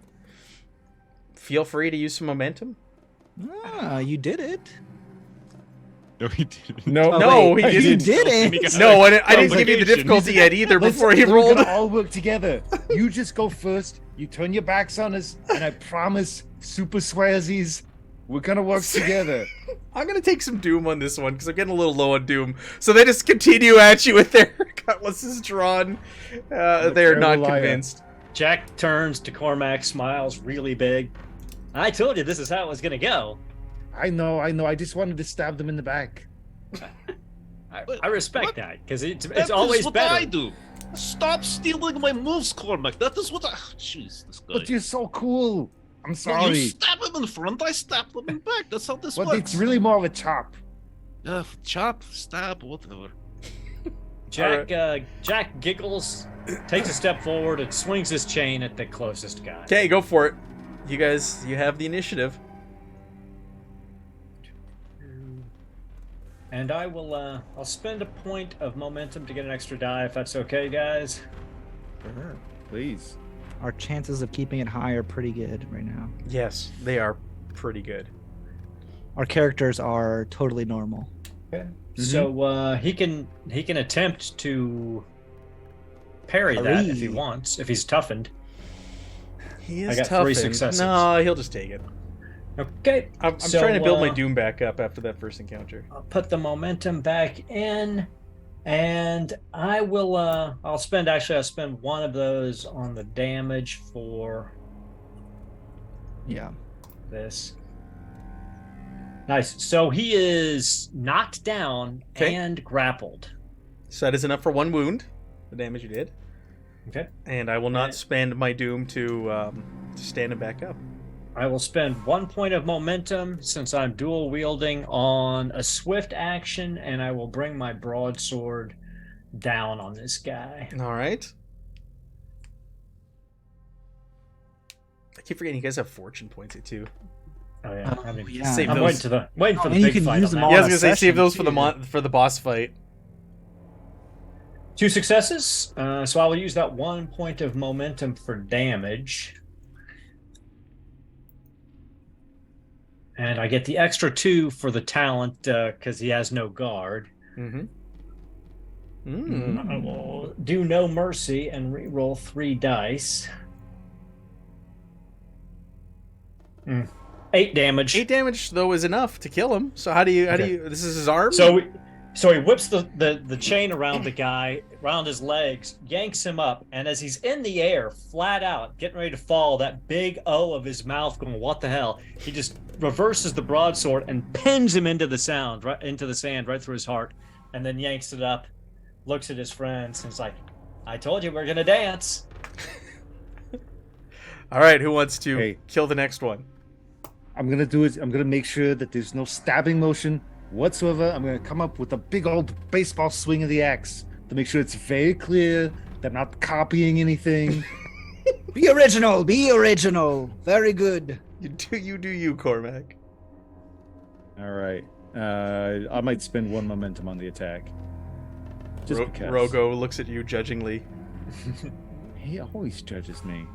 Feel free to use some momentum. you did it. No, he didn't. No, No, he I didn't. You didn't. did it. No, I didn't give you the Obligation. difficulty yet either before he We're rolled. gonna all work together. You just go first. You turn your backs on us, and I promise, Super Swazies, we're gonna work together. I'm gonna take some Doom on this one because I'm getting a little low on Doom. So they just continue at you with their cutlasses drawn. They're not terrible liar. convinced. Jack turns to Cormac, smiles really big. I told you this is how it was gonna go. I know. I just wanted to stab them in the back. I respect What? that because it's That is always what better. I do. Stop stealing my moves, Cormac. That is what I. Jeez, this guy. But you're so cool. I'm Well, sorry. you stab him in front, I stab them in back. That's how this But works. it's really more of a chop. Chop, stab, whatever. Jack giggles, takes a step forward, and swings his chain at the closest guy. Okay, go for it. You guys, you have the initiative. And I will. I'll spend a point of momentum to get an extra die, if that's okay, guys. Please. Our chances of keeping it high are pretty good right now. Yes, they are pretty good. Our characters are totally normal. Okay. So he can attempt to parry that if he Parry. wants, if he's toughened. He I is got toughened. 3 successes. No, he'll just take it. Okay. I'm So, trying to build my Doom back up after that first encounter. I'll put the momentum back in, and I will. I'll spend one of those on the damage for Yeah. this. Nice. So he is knocked down Okay. and grappled. So that is enough for one wound, the damage you did. Okay. And I will not spend my Doom to stand him back up. I will spend 1 point of momentum since I'm dual wielding on a swift action, and I will bring my broadsword down on this guy. All right. I keep forgetting you guys have fortune points here too. Oh yeah. Oh, I mean, yeah. Save I'm those. waiting for the And you big can fight. use on them that. all Yeah, I on was a gonna say save session, those for too. for the boss fight. 2 successes. So I will use that 1 point of momentum for damage. And I get the extra 2 for the talent because he has no guard. Mm-hmm. I will do no mercy and re-roll 3 dice. 8 damage. 8 damage though is enough to kill him. So how do you this is his arm? So he whips the chain around the guy, around his legs, yanks him up, and as he's in the air, flat out, getting ready to fall, that big O of his mouth going, what the hell? He just reverses the broadsword and pins him into the sand right through his heart, and then yanks it up, looks at his friends, and is like, I told you we're gonna dance. All right, who wants to Hey. kill the next one? I'm gonna do it. I'm gonna make sure that there's no stabbing motion whatsoever. I'm gonna come up with a big old baseball swing of the axe to make sure it's very clear that I'm not copying anything. Be original. Be original. Very good. You do you, Cormac. All right. I might spend 1 momentum on the attack. Just because. Rogo looks at you judgingly. He always judges me.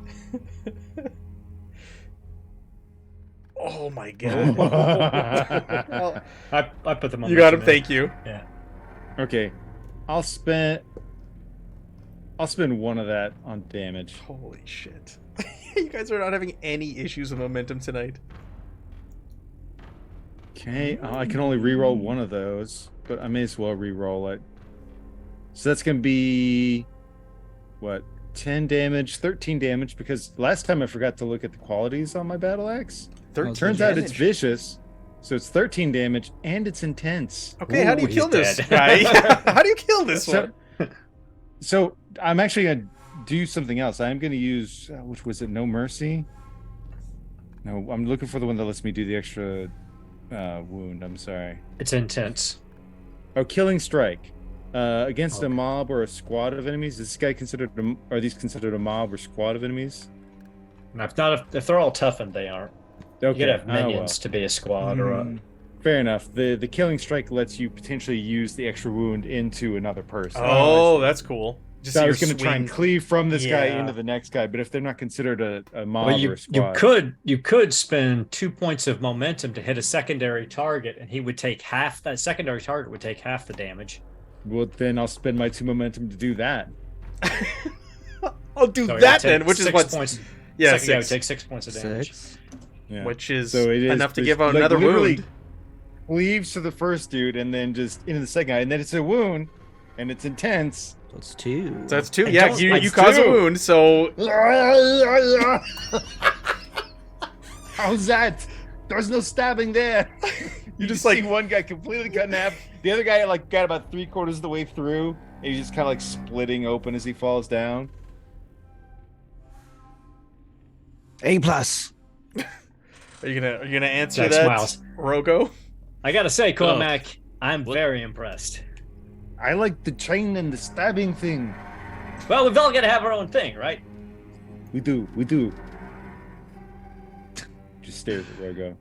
Oh my god. Well, I put them on. you got him. Thank you. Yeah. Okay. I'll spend 1 of that on damage. Holy shit. You guys are not having any issues with momentum tonight. Okay. I can only re-roll 1 of those, but I may as well re-roll it. So that's gonna be what? 10 damage, 13 damage, because last time I forgot to look at the qualities on my battle axe. 13 Turns out it's damage. vicious, so it's 13 damage and it's intense. Okay, how do you Ooh, kill he's this dead. guy? How do you kill this So- one? So I'm actually gonna do something else. I'm gonna use which was it? No Mercy. No, I'm looking for the one that lets me do the extra wound. I'm sorry. It's intense. Oh, Killing Strike. Against a Okay. mob or a squad of enemies. Is this guy considered? Are these considered a mob or squad of enemies? And if they're all toughened, they aren't. Okay. You could have oh, well. minions to be a squad or a. Mm, fair enough. The Killing Strike lets you potentially use the extra wound into another person. Oh, that's cool. Just So I your was going to try and swing. cleave from this guy Yeah. into the next guy, but if they're not considered a mob Well, or a you squad, you could spend 2 points of momentum to hit a secondary target, and he would take half. That secondary target would take half the damage. well, then I'll spend my 2 momentum to do that. I'll do So it would that take then, which is 6 what. points. Yeah, Second guy would 6, take 6 points of damage. 6. Yeah. which is So it is enough to there's, give out like, another literally wound. Cleaves to the first dude and then just into the second guy, and then it's a wound, and it's intense. So it's 2. So that's 2. I Yeah, don't you like cause a 2. wound, so How's that? There's no stabbing there. You just, just like- see one guy completely cut in half. The other guy like got about 3/4 of the way through, and he's just kind of like splitting open as he falls down. A+. are you gonna answer Jack that, smiles. Rogo? I gotta say, Cormac, I'm What? very impressed. I like the chain and the stabbing thing. Well, we've all got to have our own thing, right? We do. Just stares at Rogo.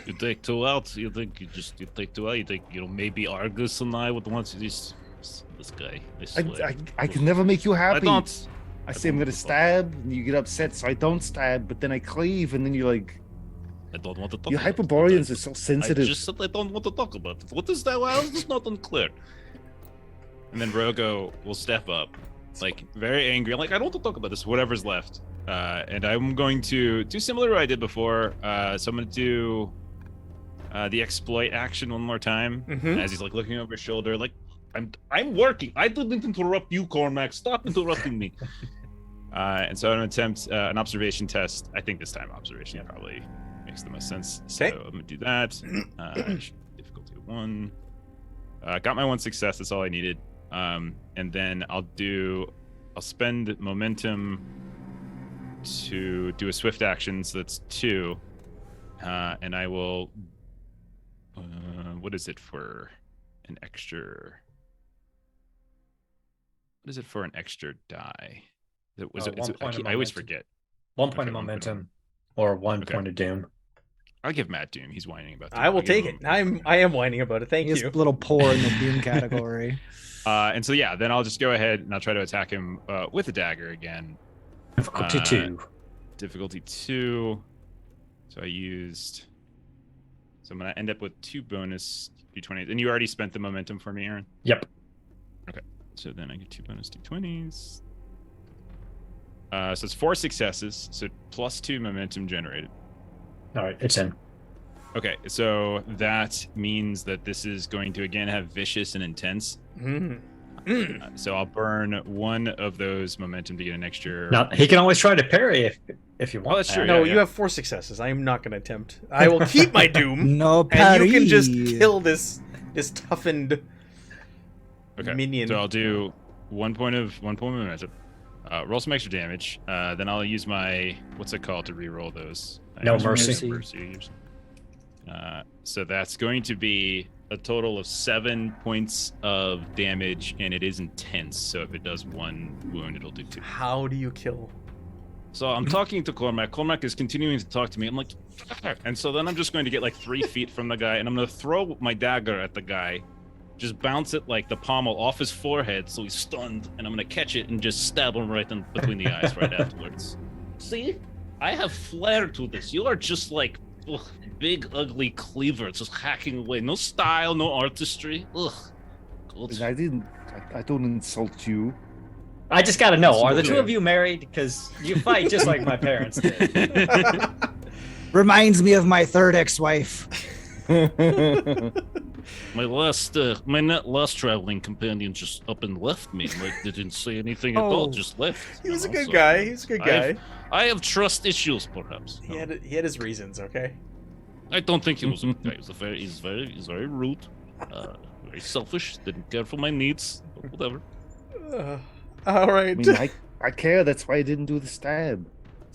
You take 2 out. You think you take 2 out. You think maybe Argus and I would want to this guy. I swear. I can never make you I happy. don't. I say I'm gonna stab, and you get upset, so I don't stab, but then I cleave, and then you're like, I don't want to talk. you about it. Hyperboreans are so I sensitive. just said I don't want to talk about it. What is that? Well, it's not unclear. And then Rogo will step up, like very angry. I'm like, I don't want to talk about this. Whatever's left. And I'm going to do similar to what I did before. So I'm going to do the exploit action one more time. Mhm. As he's like looking over his shoulder, like I'm working. I didn't interrupt you, Cormac. Stop interrupting me. And so I'm going to attempt an observation test. I think this time observation probably makes the most sense. So Okay. I'm going to do that. Difficulty 1. Got my 1 success. That's all I needed. And then I'll spend momentum to do a swift action. So that's 2. And I will. What is it for an extra? What is it for an extra die? Was it, 1 point of I always momentum. forget. 1 point Okay, of 1 point of momentum, or 1 Okay. point of doom. I'll give Matt Doom. He's whining about that. I will I'll give take it. him- I am whining about it. Thank He's you. a little poor in the doom category. And so yeah, then I'll just go ahead and I'll try to attack him with a dagger again. Difficulty 2. Difficulty 2. So I used. So I'm gonna end up with 2 bonus d20s, and you already spent the momentum for me, Aaron. Yep. So then I get 2 bonus d20s. So it's 4 successes, so plus 2 momentum generated. All right, it's in. Okay, so that means that this is going to again have vicious and intense. Mm. So I'll burn 1 of those momentum to get an extra. Now he can always try to parry if you want. Well, that's true. No, yeah. you have 4 successes. I am not going to attempt. I will keep my doom, No and parry. you can just kill this toughened Okay, minion. so I'll do 1 point of momentum. Roll some extra damage. Then I'll use my what's it called to re-roll those. No use my mercy. mercy. So that's going to be a total of 7 points of damage, and it is intense. So if it does 1 wound, it'll do 2. How do you kill? So I'm talking to Cormac. Cormac is continuing to talk to me. I'm like, and so then I'm just going to get like 3 feet from the guy, and I'm going to throw my dagger at the guy, just bounce it like the pommel off his forehead, so he's stunned, and I'm going to catch it and just stab him right in between the eyes right afterwards. See, I have flair to this. You are just like big ugly cleaver, just hacking away. No style, no artistry. Ugh. God. I don't insult you. I just got to know: are the Okay. 2 of you married? Because you fight just like my parents did. Reminds me of my 3rd ex-wife. My last traveling companion just up and left me. Like, they didn't say anything at all, Oh. just left. He was a you know, good so guy. He's a good guy. I have trust issues, perhaps. He had his reasons. Okay. I don't think he was a good guy. He's very rude, very selfish. Didn't care for my needs. But whatever. All I right. mean, I care. That's why I didn't do the stab.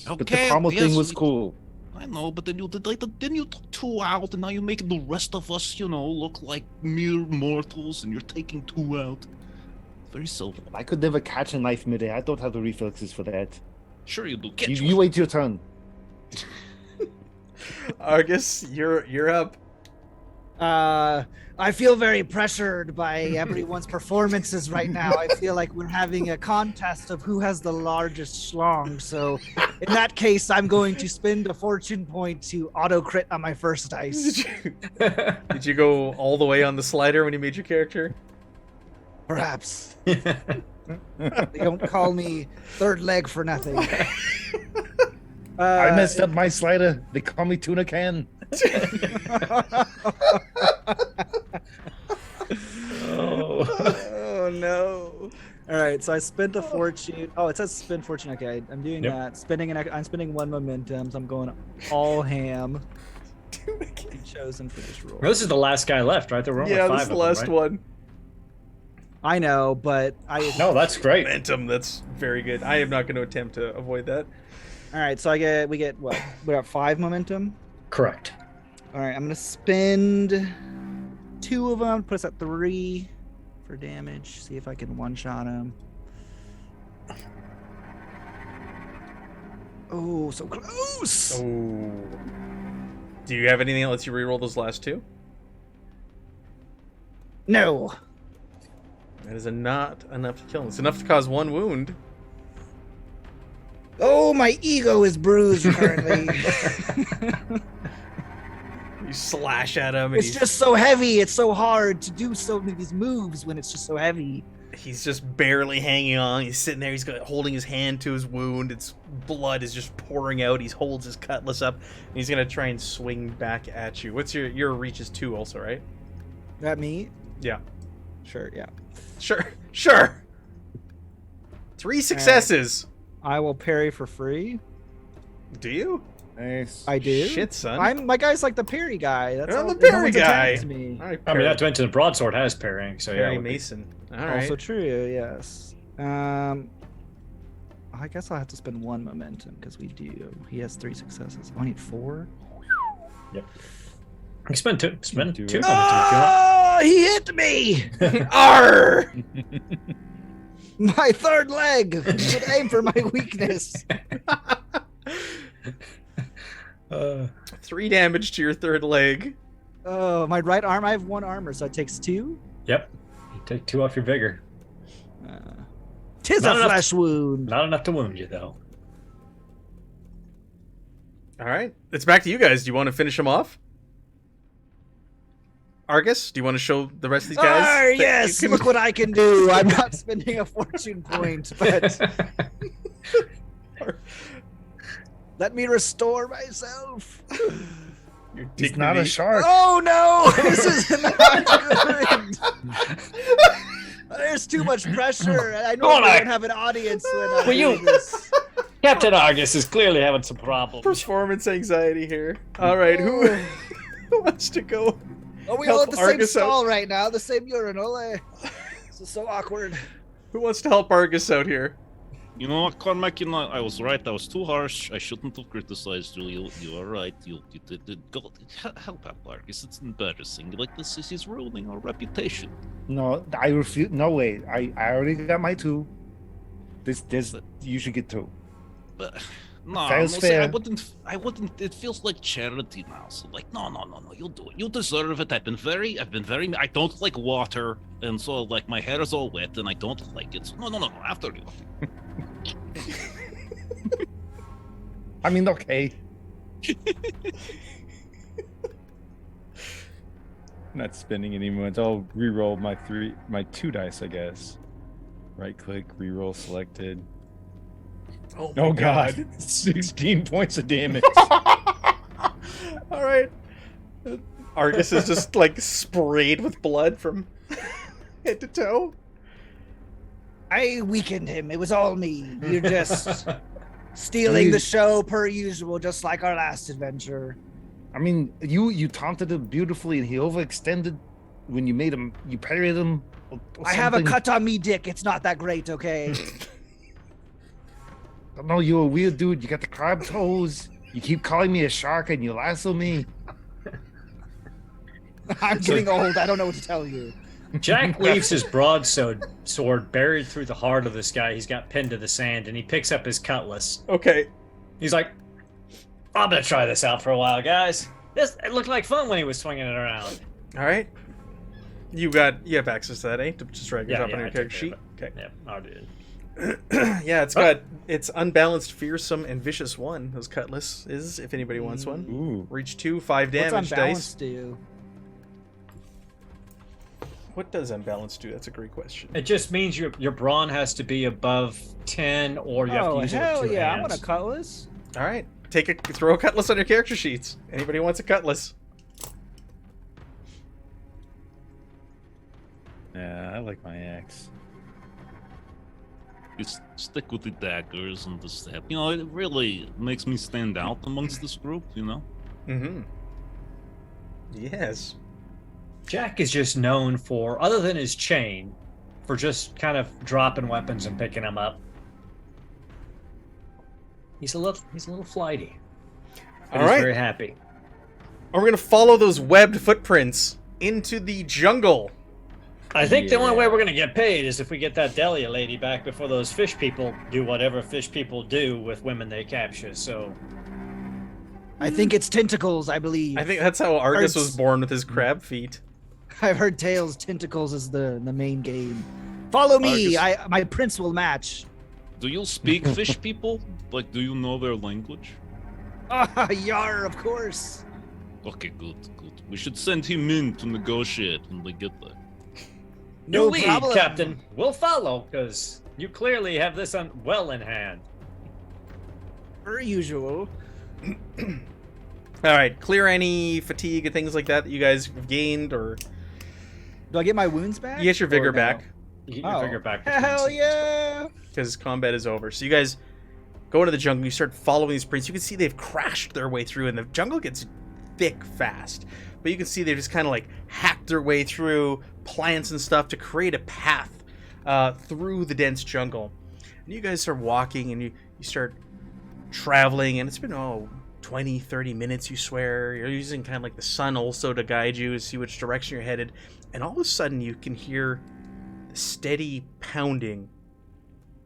But the Okay, pommel thing yes, was cool. I know, but then you did like then you took 2 out, and now you're making the rest of us, look like mere mortals, and you're taking 2 out. Very silver. I could never catch a knife midair. I don't have the reflexes for that. Sure you do. You wait your turn. Argus, you're up. I feel very pressured by everyone's performances right now. I feel like we're having a contest of who has the largest schlong. So in that case, I'm going to spend a fortune point to auto crit on my first dice. Did you go all the way on the slider when you made your character? Perhaps. They don't call me third leg for nothing. I messed up my slider. They call me tuna can. Oh no! All right, so I spent a fortune. Oh, it says spend fortune. Okay, I'm doing that. I'm spending 1 momentum. So I'm going all ham. Chosen for this roll. This is the last guy left, right? There were only 5 this is the of last them, right? one. I know, but No, that's great. Momentum. That's very good. I am not going to attempt to avoid that. All right, so we get what? We got 5 momentum. Correct. All right, I'm gonna spend 2 of them. Put us at 3 for damage. See if I can one-shot him. Oh, so close! Oh. Do you have anything that lets you reroll those last 2? No. That is not enough to kill him. It's enough to cause 1 wound. Oh, my ego is bruised currently. You slash at him. And It's just so heavy. It's so hard to do so many of these moves when it's just so heavy. He's just barely hanging on. He's sitting there. He's holding his hand to his wound. Its blood is just pouring out. He holds his cutlass up. And he's gonna try and swing back at you. What's your reach is 2 also, right? That me? Yeah. Sure, yeah. Sure. 3 successes. I will parry for free. Do you? Nice. I do. Shit, son. My guy's like the parry guy. That's You're all, the parry no one's guy. attacked Me. All right, I mean, not to mention the broadsword has parrying, so Perry yeah. Mason. All right. Also true, yes. I guess I'll have to spend 1 momentum because we do. He has 3 successes. I need 4. Yep. You spend 2. Spend 2 Do it. Oh, he hit me! Arr! My third leg. You should aim for my weakness. 3 damage to your third leg. Oh, my right arm. I have 1 armor, so it takes 2. Yep. You take 2 off your vigor. Tis Not a enough flesh wound. Not enough to wound you, though. All right. It's back to you guys. Do you want to finish him off? Argus, do you want to show the rest of these guys? Ah, that yes, you can- look what I can do. I'm not spending a fortune point, but let me restore myself. Your He's not a dignity. shark. Oh no, this is not good. There's too much pressure. I know Conan. I don't have an audience when I'm Will you- doing this. Captain Argus is clearly having some problems. Performance anxiety here. All right, who wants to go? Oh, we Help all at the same Argus out. stall right now, the same urinal. This is so awkward. Who wants to help Argus out here? You know what, Cormac? I was right. I was too harsh. I shouldn't have criticized you. You are right. You did go help out, Argus. It's embarrassing. Like this is ruining our reputation. No, I refuse. No way. I already got my 2. This you should get 2. But no, Fair's no, fair. I wouldn't. It feels like charity now. So like, no. You'll do it. You deserve it. I've been very. I don't like water, and so like my hair is all wet, and I don't like it. So no. After you. I mean, okay. Not spending any moments. I'll re-roll my 2 dice, I guess. Right click, re-roll selected. Oh, Oh god, 16 points of damage. All right. Argus is just like sprayed with blood from head to toe. I weakened him. It was all me. You're just stealing the show per usual, just like our last adventure. I mean, you taunted him beautifully, and he overextended when you made him. You parried him I have a cut on me dick. It's not that great, okay? No, you're a weird dude. You got the crab toes. You keep calling me a shark and you lasso me. I'm getting old. I don't know what to tell you. Jack leaves his broadsword buried through the heart of this guy he's got pinned to the sand, and he picks up his cutlass. Okay. He's like, I'm gonna try this out for a while, guys. It looked like fun when he was swinging it around. All right. You have access to that, eh? To just drag it up on your I character took sheet. care of it. Okay. Yeah, I did. Yeah, it's unbalanced, fearsome, and vicious one. Those cutlass is, if anybody wants one. Ooh. Reach 2, 5 damage What's dice. unbalanced do? What does unbalanced do? That's a great question. It just means your brawn has to be above 10, or you have to use it hell with two yeah! hands. I want a cutlass. All right, throw a cutlass on your character sheets. Anybody wants a cutlass? Yeah, I like my axe. Just stick with the daggers and the stab. You know, it really makes me stand out amongst this group, you know? Mm-hmm. Yes. Jack is just known for, other than his chain, for just kind of dropping weapons and picking them up. He's a little flighty. But All he's right. very happy. And we're gonna follow those webbed footprints into the jungle. I think the only way we're gonna get paid is if we get that Delia lady back before those fish people do whatever fish people do with women they capture. So I think it's tentacles. I believe. I think that's how Argus was Arts. born, with his crab feet. I've heard tales. Tentacles is the main game. Follow me. My prince will match. Do you speak fish people? Like, do you know their language? Ah, yar, of course. Okay, good. We should send him in to negotiate when we get there. No you lead, problem. Captain. We'll follow, because you clearly have this well in hand. Per usual. All right, clear any fatigue and things like that you guys have gained, or Do I get my wounds back? you get your vigor Or no? back You get your figure back. between Hell scenes. yeah! because combat is over. So you guys go into the jungle. You start following these prints. You can see they've crashed their way through, and the jungle gets thick fast. But you can see they've just kind of like hacked their way through plants and stuff to create a path through the dense jungle. And you guys start walking, and you start traveling, and it's been 20, 30 minutes, you swear. You're using kind of like the sun also to guide you to see which direction you're headed. And all of a sudden you can hear the steady pounding.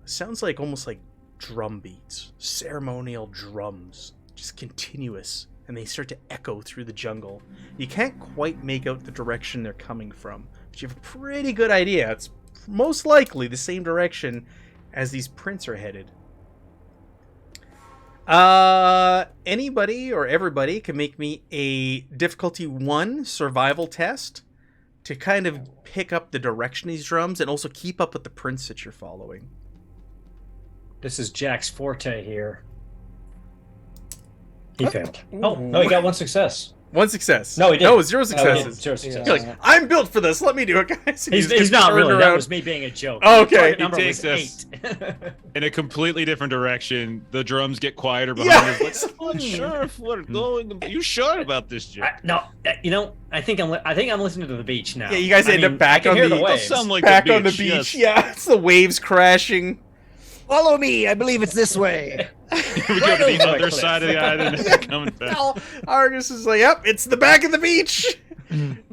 It sounds like almost like drum beats, ceremonial drums, just continuous. And they start to echo through the jungle. You can't quite make out the direction they're coming from, but you have a pretty good idea. It's most likely the same direction as these prints are headed. Anybody or everybody can make me a difficulty 1 survival test to kind of pick up the direction of these drums and also keep up with the prints that you're following. This is Jack's forte here. He failed. Oh, no, he got one success. 1 success. No, he didn't. No, 0 No, he successes. didn't. Zero success. You're like, I'm built for this. Let me do it, guys. He's not really. That was me being a joke. Oh, okay. Target number He was takes 8. In a completely different direction, the drums get quieter Yeah. behind us. Like, I'm not sure if we're going. You sure about this, Jack? No, you know, I think I'm listening to the beach now. Yeah, you guys end up back I can on hear the- waves. Sound like Back the on the beach, beach. yes. Yeah, it's the waves crashing. Follow me. I believe it's this way. We go to the over other the side of the island and coming back. Argus is like, yep, it's the back of the beach.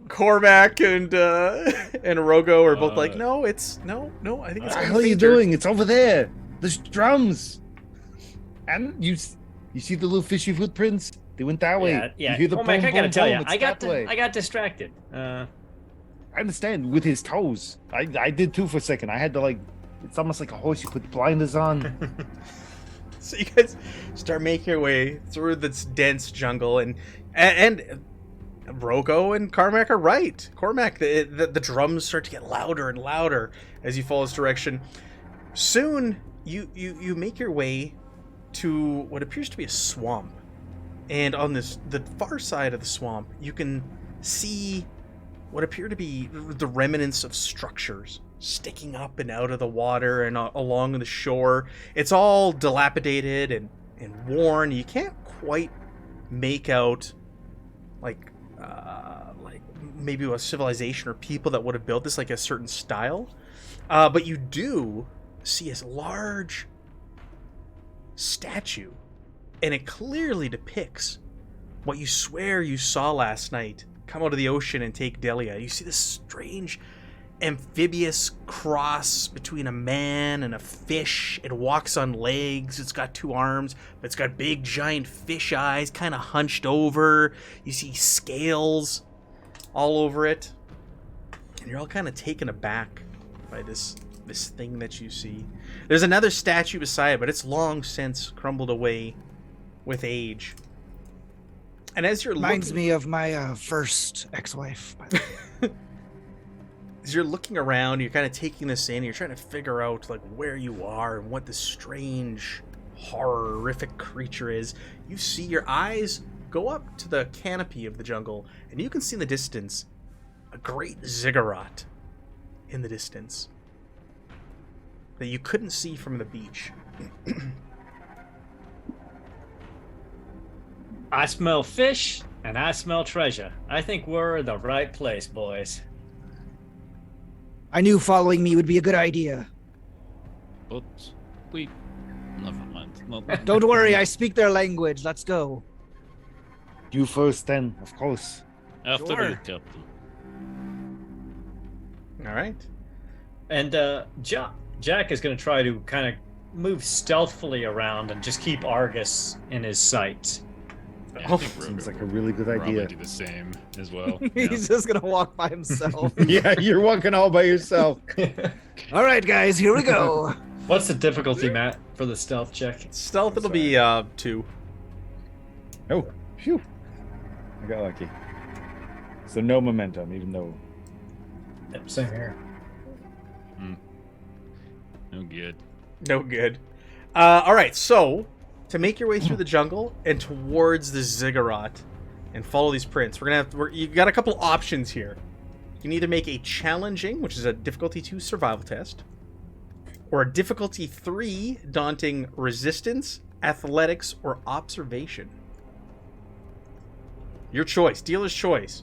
Cormac and Rogo are both like, no, it's no, I think it's What the getting hell are you fainter." doing? It's over there. There's drums. And you see the little fishy footprints? They went that way. Yeah. You hear the Cormac, boom, I gotta boom, tell you, boom. It's I got that way. I got distracted. I understand with his toes. I did too for a second. I had to like, it's almost like a horse. You put blinders on. So you guys start making your way through this dense jungle, and Rogo and Carmack are right. Cormac, the drums start to get louder and louder as you follow this direction. Soon, you make your way to what appears to be a swamp, and on the far side of the swamp, you can see what appear to be the remnants of structures sticking up and out of the water and along the shore. It's all dilapidated and worn. You can't quite make out like like maybe a civilization or people that would have built this, like a certain style. But you do see this large statue, and it clearly depicts what you swear you saw last night come out of the ocean and take Delia. You see this strange amphibious cross between a man and a fish. It walks on legs. It's got 2 arms, but it's got big giant fish eyes, kind of hunched over. You see scales all over it, and you're all kind of taken aback by this thing that you see. There's another statue beside it, but it's long since crumbled away with age. And as you're Reminds looking, me of my first ex-wife. By the way. as you're looking around, you're kind of taking this in. You're trying to figure out like where you are and what this strange, horrific creature is. You see, your eyes go up to the canopy of the jungle, and you can see in the distance a great ziggurat in the distance that you couldn't see from the beach. I smell fish and I smell treasure. I think we're in the right place, boys. I knew following me would be a good idea. But we, never mind. No, Don't worry, I speak their language. Let's go. You first, then, of course. after Sure. you, Captain. All right. And Jack is going to try to kind of move stealthily around and just keep Argus in his sight. Yeah, Oh, I think Rogo Seems like a really good would probably idea. do the same as well. Yeah. He's just gonna walk by himself. Yeah, you're walking all by yourself. All right, guys, here we go. What's the difficulty, Matt, for the stealth check? Stealth, it'll be 2. Oh, phew. I got lucky. So no momentum, even though. Yep, same here. No good. No good. All right, so to make your way through the jungle and towards the ziggurat and follow these prints, you got a couple options here. You can either make a challenging, which is a difficulty 2 survival test, or a difficulty 3 daunting resistance, athletics, or observation. Your choice, dealer's choice.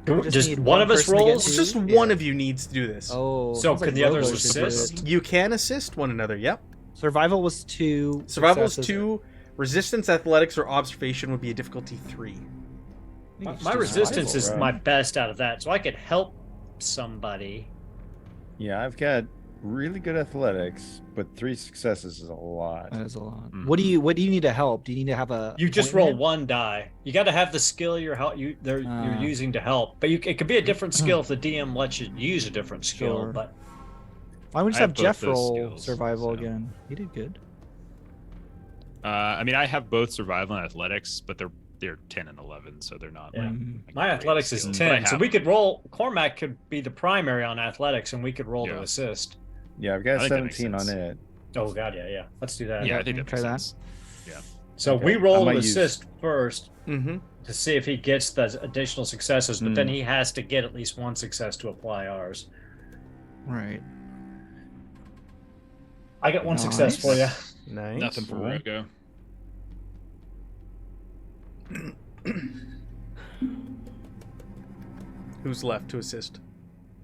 just Just need one one of us person to get rolls? to- Just Yeah. one of you needs to do this. Oh, So sounds can like the others Robo should do assist? it. You can assist one another, yep. Survival was 2. Survival is successes. 2, resistance, athletics, or observation would be a difficulty 3. My resistance is right? my best out of that, so I could help somebody. Yeah, I've got really good athletics, but 3 successes is a lot. That is a lot. Mhm. What do you need to help? Do you need to have a You just roll appointment? one die. You got to have the skill you're using to help, but it could be a different skill if the DM lets you use a different skill. Sure. But Why don't we just I have have both Jeff those roll skills, survival so. again? He did good. I mean, I have both survival and athletics, but they're 10 and 11, so they're not. Yeah. Like, my great athletics is skills, but I 10, so have we them. could roll. Cormac could be the primary on athletics, and we could roll to Yeah. assist. Yeah, I've I got think that makes 17 on sense. it. Oh god, yeah. Let's do that. Yeah, I Yeah, think that try makes that. sense. So Okay. we I roll might to use- assist first Mm-hmm. to see if he gets the additional successes, but then Hmm. he has to get at least one success to apply ours. Right. I got one success for you. Nice. Nothing for Cool. Rogo. Who's left to assist?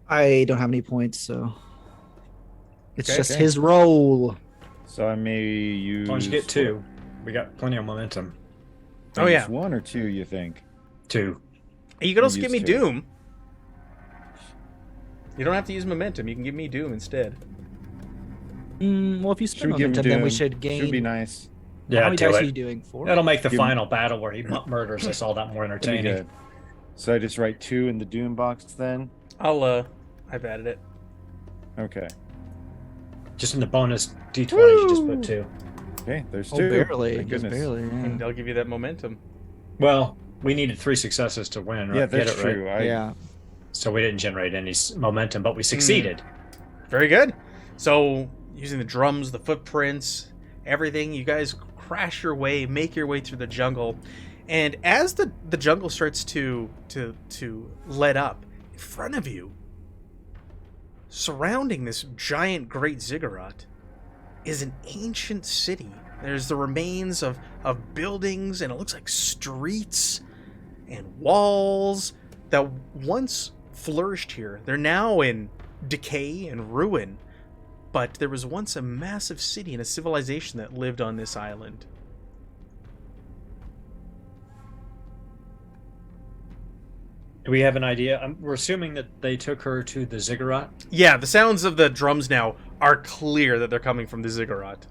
I don't have any points, so it's Okay, just okay. his roll. So I may use. As long as you get 2, we got plenty of momentum. Oh, yeah. 1 or 2, you think? 2. You can also Use give me 2. Doom. You don't have to use momentum. You can give me Doom instead. Well, if you Should spend we give him momentum, then we Doom? should gain. Should be nice. How Yeah, many do dice are it. you doing? 4? That'll make the Give him- final battle where he murders us all that more That'd be entertaining. good. So I just write 2 in the Doom box then? I've added it. Okay. Just in the bonus d20, you just put Woo! 2. Okay, there's Oh, 2. barely. Thank Just goodness. barely. Yeah. And I'll give you that momentum. Well, we needed 3 successes to win, right? Yeah, Get that's it right. true. Yeah. So we didn't generate any momentum, but we succeeded. Very good. So, using the drums, the footprints, everything, you guys crash your way, make your way through the jungle. And as the jungle starts to let up, in front of you, surrounding this giant great ziggurat, is an ancient city. There's the remains of buildings, and it looks like streets. and walls that once flourished here. They're now in decay and ruin, but there was once a massive city and a civilization that lived on this island. Do we have an idea? We're assuming that they took her to the ziggurat. Yeah, the sounds of the drums now are clear that they're coming from the ziggurat.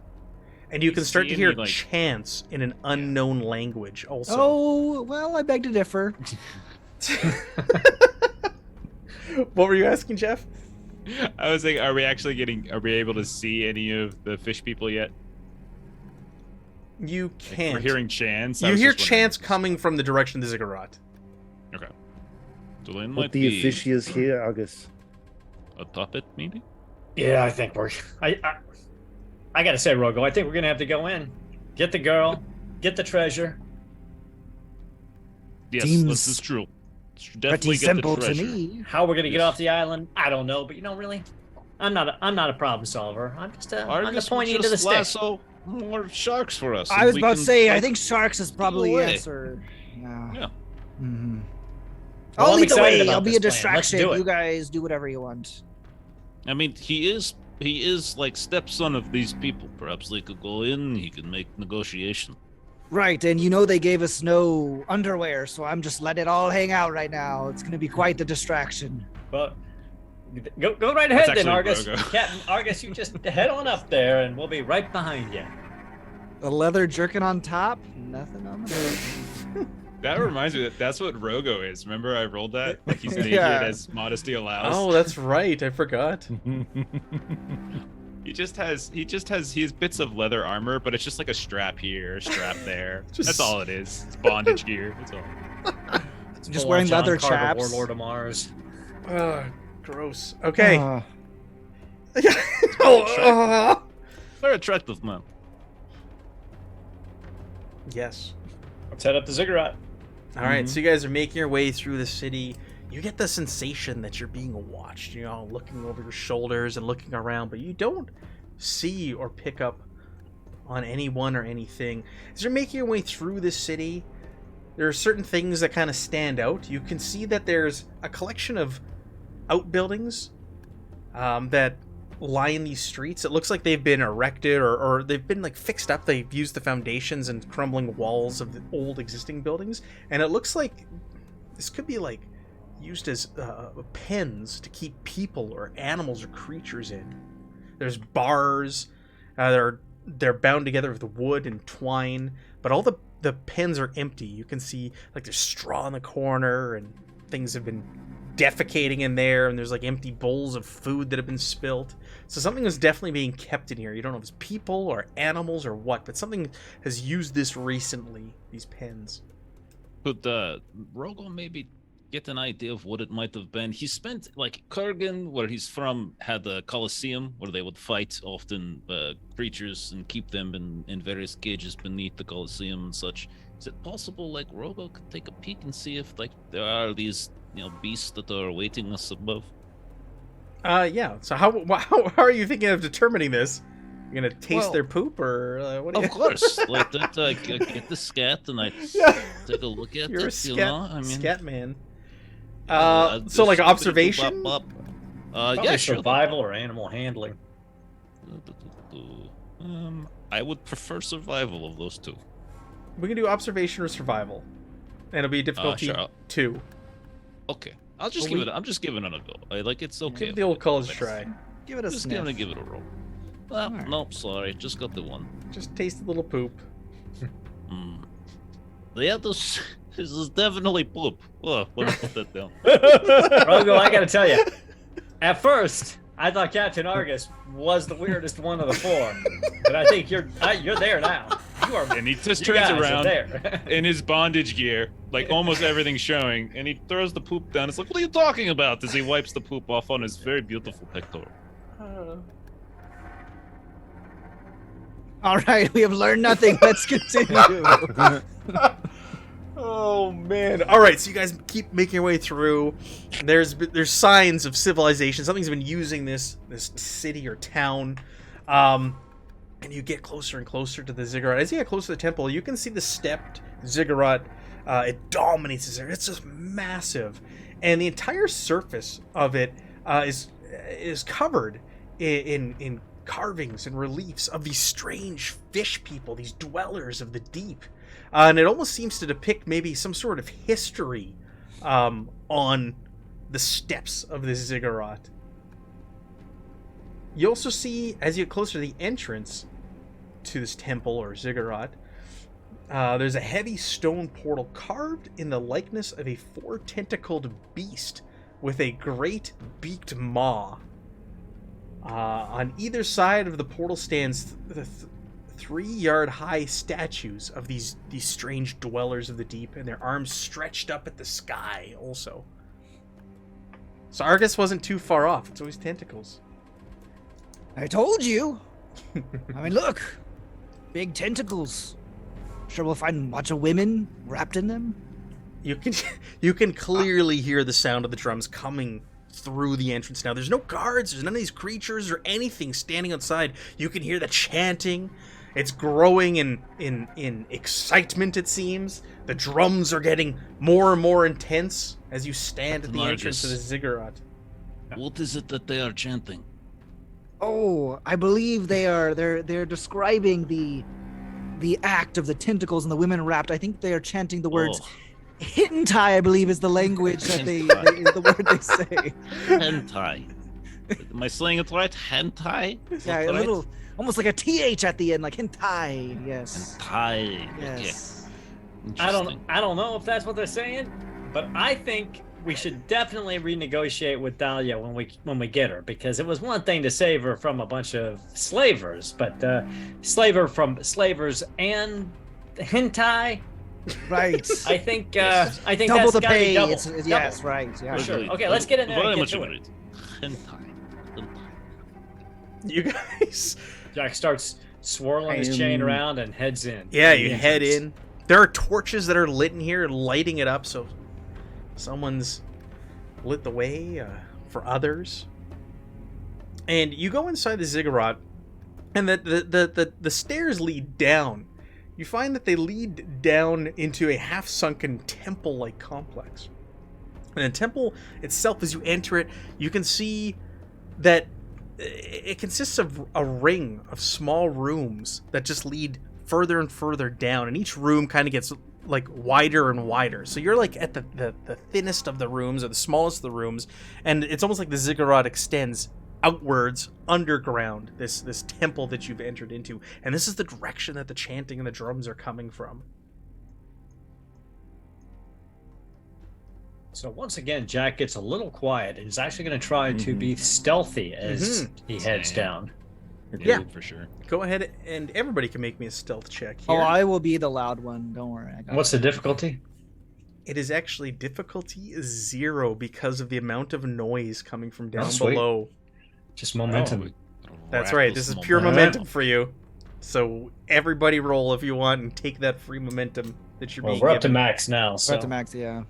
And you can start to hear chants in an unknown language also. Oh, well, I beg to differ. What were you asking, Jeff? I was like, are we able to see any of the fish people yet? You can't. We're hearing chants. You hear chants coming from the direction of the ziggurat. Okay. So then What might the be officials here, August? a puppet, maybe? Yeah, I think we're. I gotta say, Rogo, I think we're gonna have to go in, get the girl, get the treasure. Yes, Seems this is true. Definitely Pretty get simple the to treasure. me. How we're gonna get Yes. off the island, I don't know, but really, I'm not a problem solver. I'm just I'm Argus just pointing will to the just stick. lasso more sharks for us. I and was we about to can, say, I like, think sharks is probably the away. answer. Yeah. Yeah. Mm-hmm. Well, I'll I'm lead the excited way. about I'll be this a plan. Let's distraction. do it. You guys do whatever you want. I mean, he is like stepson of these people. Perhaps they could go in. He could make negotiation. Right, and you know they gave us no underwear, so I'm just letting it all hang out right now. It's going to be quite the distraction. But go right That's ahead then, actually Argus. Rogo. Captain Argus, you just head on up there, and we'll be right behind you. The leather jerkin on top, nothing on the bottom. That reminds me that's what Rogo is. Remember I rolled that? Like he's naked Yeah. as modesty allows. Oh, that's right. I forgot. He has bits of leather armor, but it's just like a strap here, a strap there. That's all it is. It's bondage gear. That's all. Just Full wearing on John leather Carter, chaps. Warlord of Mars. Gross. Okay. Ah. Very attractive man. Yes. Let's head up the ziggurat. All right, so you guys are making your way through the city. You get the sensation that you're being watched, looking over your shoulders and looking around, but you don't see or pick up on anyone or anything. As you're making your way through this city, there are certain things that kind of stand out. You can see that there's a collection of outbuildings that lie in these streets. It looks like they've been erected or they've been like fixed up. They've used the foundations and crumbling walls of the old existing buildings, and it looks like this could be like used as pens to keep people or animals or creatures in. There's bars they're bound together with wood and twine, but all the pens are empty. You can see like there's straw in the corner and things have been defecating in there, and there's like empty bowls of food that have been spilt. So something is definitely being kept in here. You don't know if it's people or animals or what, but something has used this recently, these pens. Could Rogo maybe get an idea of what it might have been? He spent like Kurgan, where he's from, had the Colosseum where they would fight often creatures and keep them in various cages beneath the Colosseum and such. Is it possible like Rogo could take a peek and see if like there are these beasts that are awaiting us above? Yeah. So how are you thinking of determining this? You're gonna taste their poop, or what? Of course, like that. I get the scat and I take a look at You're a it. scat, scat man. So like observation. Probably Sure. survival or animal handling. I would prefer survival of those two. We can do observation or survival, and it'll be difficulty sure. 2. Okay, I'll just give it. I'm just giving it a go. It's okay. Give the old college try. Give it a Just sniff. gonna give it a roll. Alright. Nope, sorry, just got the one. Just taste a little poop. Yeah, this is definitely poop. Oh, let me put that down. Rogo, I gotta tell you, at first I thought Captain Argus was the weirdest one of the four, but I think you're there now. You are. And he just you turns guys are around there. in his bondage gear, like almost everything's showing, and he throws the poop down. It's like, what are you talking about? As he wipes the poop off on his very beautiful pectoral. All right, we have learned nothing. Let's continue. Oh man! All right, so you guys keep making your way through. There's signs of civilization. Something's been using this city or town, and you get closer and closer to the ziggurat. As you get closer to the temple, you can see the stepped ziggurat It dominates this area. It's just massive, and the entire surface of it is covered in carvings and reliefs of these strange fish people, these dwellers of the deep, and it almost seems to depict maybe some sort of history on the steps of this ziggurat. You also see, as you get closer to the entrance to this temple or ziggurat, there's a heavy stone portal carved in the likeness of a four-tentacled beast with a great beaked maw. On either side of the portal stands the 3-yard-high statues of these strange dwellers of the deep, and their arms stretched up at the sky also. So Argus wasn't too far off. It's always tentacles. I told you. I mean, look, big tentacles. Sure, we'll find a bunch of women wrapped in them. You can clearly hear the sound of the drums coming through the entrance now. There's no guards. There's none of these creatures or anything standing outside. You can hear the chanting. It's growing in excitement, it seems. The drums are getting more and more intense as you stand at the entrance of the ziggurat. What is it that they are chanting? Oh, I believe they're describing the act of the tentacles and the women wrapped. I think they are chanting the words hentai, I believe is the language that is the word they say. Hentai. Am I saying it right? Hentai? Yeah, a little, almost like a th at the end, like hentai. Yes. Hentai. Yes. Okay. I don't know if that's what they're saying, but I think we should definitely renegotiate with Dahlia when we get her, because it was one thing to save her from a bunch of slavers, but slavers and hentai. Right. I think double that's the gotta pay. be double. Yes, Double. right. Yeah. For sure. Okay, let's get in there and get to it. Hentai. You guys. Jack starts swirling his chain around and heads in. Yeah, you head in. There are torches that are lit in here, lighting it up, so someone's lit the way for others. And you go inside the ziggurat, and the stairs lead down. You find that they lead down into a half-sunken temple-like complex. And the temple itself, as you enter it, you can see that it consists of a ring of small rooms that just lead further and further down, and each room kind of gets like wider and wider. So you're like at the thinnest of the rooms, or the smallest of the rooms, and it's almost like the ziggurat extends outwards underground, this temple that you've entered into, and this is the direction that the chanting and the drums are coming from. So once again, Jack gets a little quiet and is actually going to try to be stealthy as he heads down. Yeah, for sure. Go ahead, and everybody can make me a stealth check here. Oh, I will be the loud one. Don't worry. What's the difficulty? It is actually difficulty 0 because of the amount of noise coming from down sweet. below. Just momentum. That's right. This is pure momentum for you. So everybody roll if you want and take that free momentum that you're being We're up to given. max now. So. We're up to max, yeah.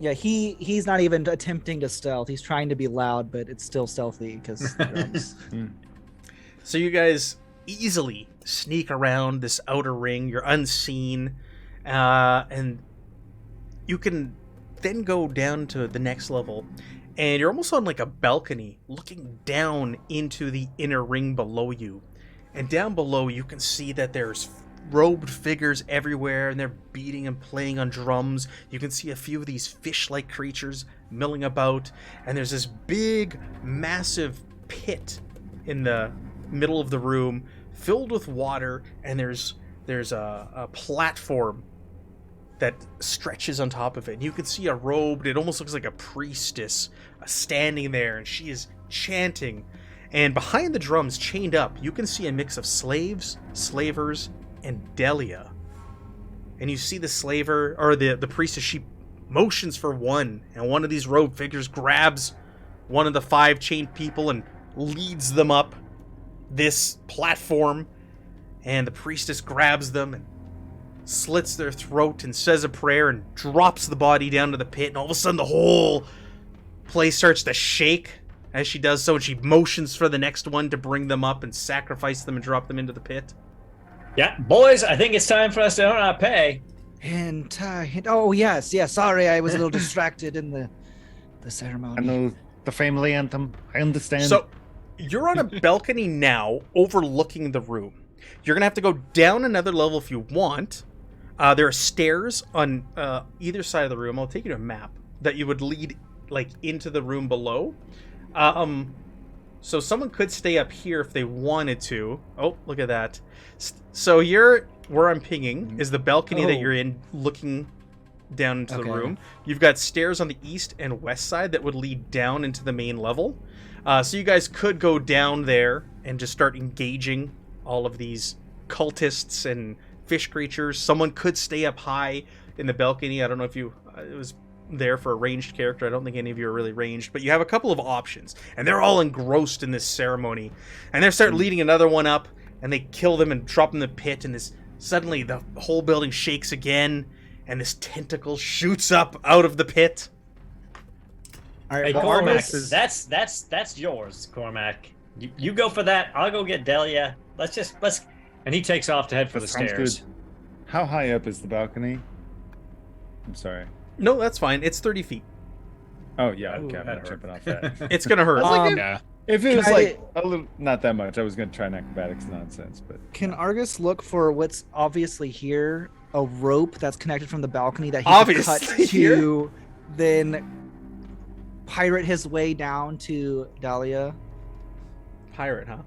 Yeah, he's not even attempting to stealth. He's trying to be loud, but it's still stealthy because drums. So you guys easily sneak around this outer ring. You're unseen, and you can then go down to the next level, and you're almost on like a balcony looking down into the inner ring below you. And down below you can see that there's robed figures everywhere, and they're beating and playing on drums. You can see a few of these fish-like creatures milling about, and there's this big, massive pit in the middle of the room filled with water, and there's a platform that stretches on top of it. And you can see a robed, it almost looks like a priestess standing there, and she is chanting. And behind the drums, chained up, you can see a mix of slaves, slavers, and Delia. And you see the slaver, or the priestess, she motions for one, and one of these robed figures grabs one of the 5 chained people and leads them up this platform, and the priestess grabs them and slits their throat and says a prayer and drops the body down to the pit, and all of a sudden the whole place starts to shake as she does so, and she motions for the next one to bring them up and sacrifice them and drop them into the pit. Yeah, boys, I think it's time for us to earn our pay. Oh yes, yes. Sorry, I was a little distracted in the ceremony. I know the family anthem. I understand. So you're on a balcony now overlooking the room. You're going to have to go down another level if you want. There are stairs on either side of the room. I'll take you to a map that you would lead like into the room below. So someone could stay up here if they wanted to. Oh, look at that. So where I'm pinging is the balcony that you're in, looking down into the room. You've got stairs on the east and west side that would lead down into the main level. So you guys could go down there and just start engaging all of these cultists and fish creatures. Someone could stay up high in the balcony. I don't know if you it was there for a ranged character. I don't think any of you are really ranged, but you have a couple of options, and they're all engrossed in this ceremony. And they start leading another one up, and they kill them and drop them in the pit, and suddenly the whole building shakes again, and this tentacle shoots up out of the pit. All Hey, right, Cormac, Argus that's yours, Cormac. You go for that. I'll go get Delia. Let's. And he takes off to head for That the sounds stairs. good. How high up is the balcony? I'm sorry. No, that's fine. It's 30 feet. Oh yeah, Ooh, okay, I'm that not hurt. jumping off that. It's gonna hurt. Yeah. If it was Can I- like a little, not that much, I was gonna try an acrobatics nonsense, but Can Argus look for what's obviously here? A rope that's connected from the balcony that he Obviously could cut here? to, then pirate his way down to Dahlia. Pirate, huh?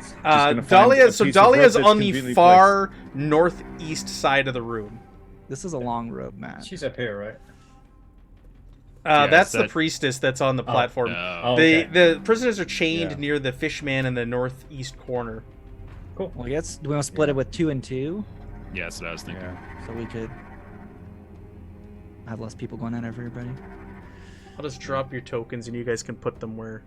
just gonna find a piece of rope Dahlia's that's on the conveniently far northeast side of the room. This is a long rope, Matt. She's up here, right? Yeah, That's so the that- priestess that's on the platform. No. Oh, okay. The prisoners are chained Yeah. near the fishman in the northeast corner. Well, I guess do we want to split it with 2 and 2 Yeah, that's what I was thinking. Yeah. so we could have less people going on everybody? I'll just drop your tokens and you guys can put them where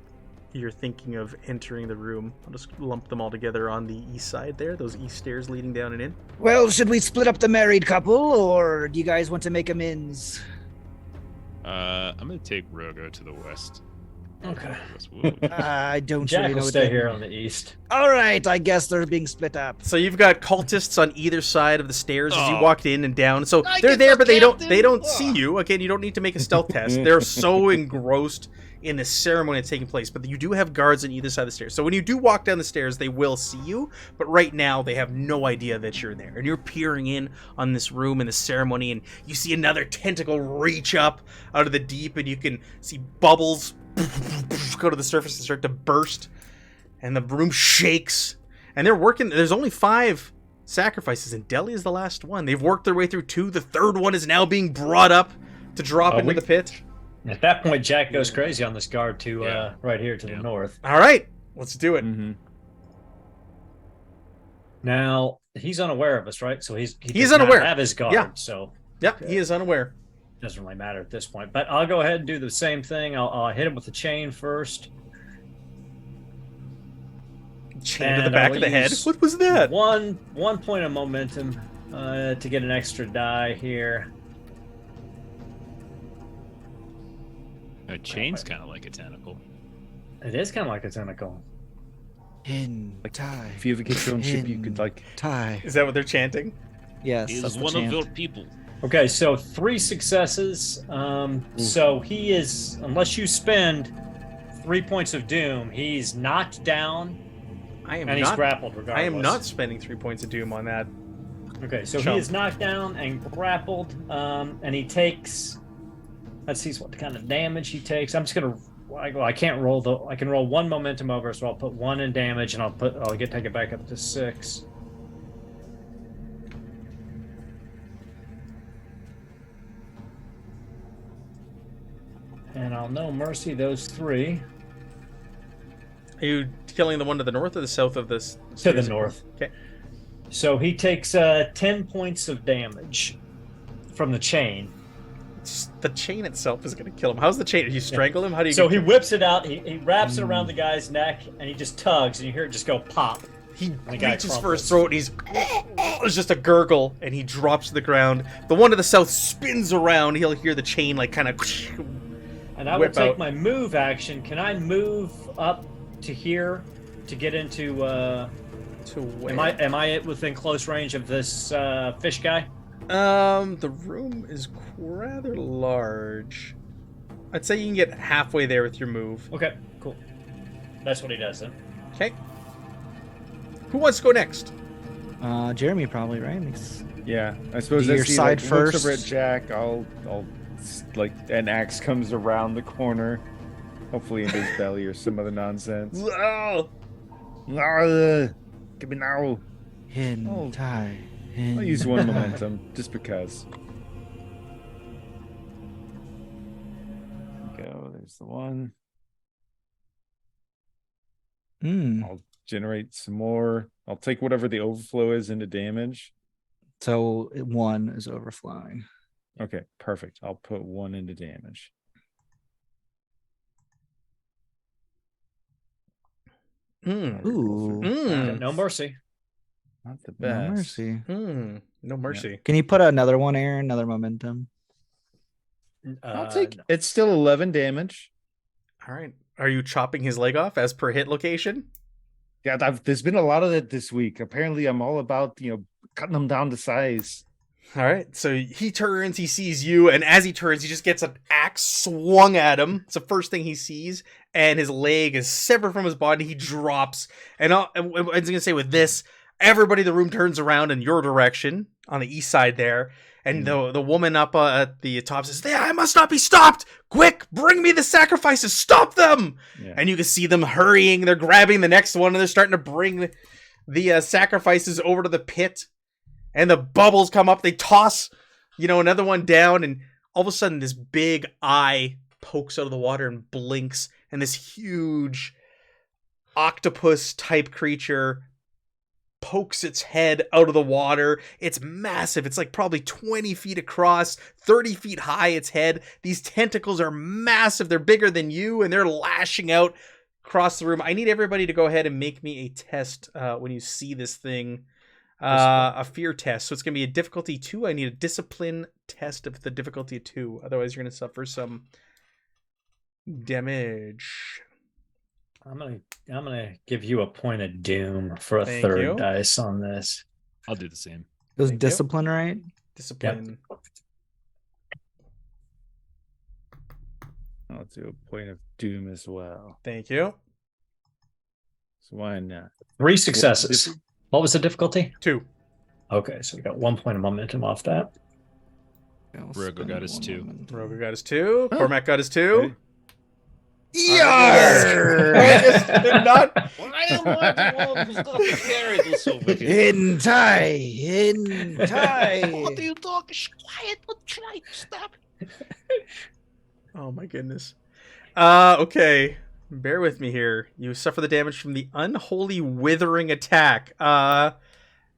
you're thinking of entering the room. I'll just lump them all together on the east side there, those east stairs leading down and in. Well, should we split up the married couple, or do you guys want to make amends? I'm gonna take Rogo to the west. Okay. I don't Jack really know will what stay that- here on the east. All right, I guess they're being split up. So you've got cultists on either side of the stairs as you Oh. walked in and down. So I they're get there, the but they captain. don't see you. Again, you don't need to make a stealth test. They're so engrossed in the ceremony that's taking place. But you do have guards on either side of the stairs. So when you do walk down the stairs, they will see you. But right now, they have no idea that you're there. And you're peering in on this room and the ceremony, and you see another tentacle reach up out of the deep, and you can see bubbles go to the surface and start to burst. And the room shakes. And they're working. There's only 5 sacrifices, and Deli is the last one. They've worked their way through 2. The third one is now being brought up to drop into the pit. At that point, Jack goes crazy on this guard to Yeah. right here to the Yeah. north. All right, let's do it. Mm-hmm. Now he's unaware of us, right? So he He's does not unaware. have his guard, Yeah. so Yep, he is unaware. it doesn't really matter at this point. But I'll go ahead and do the same thing. I'll hit him with the chain first. Chain to the And back I'll of the head. use What was that? One point of momentum to get an extra die here. A chain's kind of like a tentacle. It is kind of like a tentacle. In tie. If you ever get your own ship, you could like. Tie. Is that what they're chanting? Yes, He that's is the one chant. of your people. Okay, so 3 successes. So he is, unless you spend 3 points of doom, he's knocked down I am and he's not. grappled regardless. I am not spending 3 points of doom on that. Okay, so Chump. he is knocked down and grappled, and he takes. Let's see what kind of damage he takes. I'm just gonna. I can't roll the. I can roll 1 momentum over, so I'll put 1 in damage, and I'll take it back up to 6. And I'll no mercy those 3 Are you killing the one to the north or the south of this? to the north. Okay. So he takes 10 points of damage from the chain. The chain itself is going to kill him. How's the chain? You strangle him? How do you? So he whips it out. He wraps it around the guy's neck, and he just tugs, and you hear it just go pop. He the guy reaches for crumples. his throat, and he's there's just a gurgle, and he drops to the ground. The one to the south spins around. He'll hear the chain like kind of. And I will Whip take out. my move action. Can I move up to here to get into To where? Am I within close range of this fish guy? The room is rather large. I'd say you can get halfway there with your move. Okay, cool. That's what he does then. Okay. Who wants to go next? Jeremy probably, right? Yeah, I suppose Do your as he side looks first. over at Jack, I'll like an axe comes around the corner, hopefully into his belly or some other nonsense. Oh, Give me now. Hentai. I'll use one momentum just because. Go. There's the one. I'll generate some more. I'll take whatever the overflow is into damage. So 1 is overflowing. Okay, perfect. I'll put 1 into damage. Ooh. No mercy. Not the No best. mercy. No mercy. Can you put another one, Aaron? Another momentum? I'll take. No. It's still 11 damage. All right. Are you chopping his leg off as per hit location? Yeah, there's been a lot of that this week. Apparently, I'm all about cutting them down to size. All right. So he turns, he sees you, and as he turns, he just gets an axe swung at him. It's the first thing he sees, and his leg is severed from his body. He drops, and I was gonna say with this, everybody in the room turns around in your direction on the east side there. And the woman up at the top says, I must not be stopped! Quick, bring me the sacrifices! Stop them! Yeah. And you can see them hurrying. They're grabbing the next one, and they're starting to bring the sacrifices over to the pit. And the bubbles come up. They toss, another one down. And all of a sudden, this big eye pokes out of the water and blinks. And this huge octopus-type creature pokes its head out of the water. It's massive. It's like probably 20 feet across, 30 feet high, its head. These tentacles are massive. They're bigger than you, and they're lashing out across the room. I need everybody to go ahead and make me a test when you see this thing. A fear test. So it's going to be a difficulty 2. I need a discipline test of the difficulty of 2. Otherwise, you're going to suffer some damage. I'm gonna give you a point of doom for a Thank third you. dice on this. I'll do the same. It was Thank you. discipline, right? Discipline. I'll do a point of doom as well. Thank you. So why not? 3 successes. What was the difficulty? 2. Okay, so we got 1 point of momentum off that. Rogo got his 2. Roger got his 2. Cormac got his 2. Okay. Yarr! Not. Why am I the one who's got to carry this over here? Hentai! What are you talking? Shh, quiet. What try? Stop. Oh my goodness. Okay. Bear with me here. You suffer the damage from the unholy withering attack.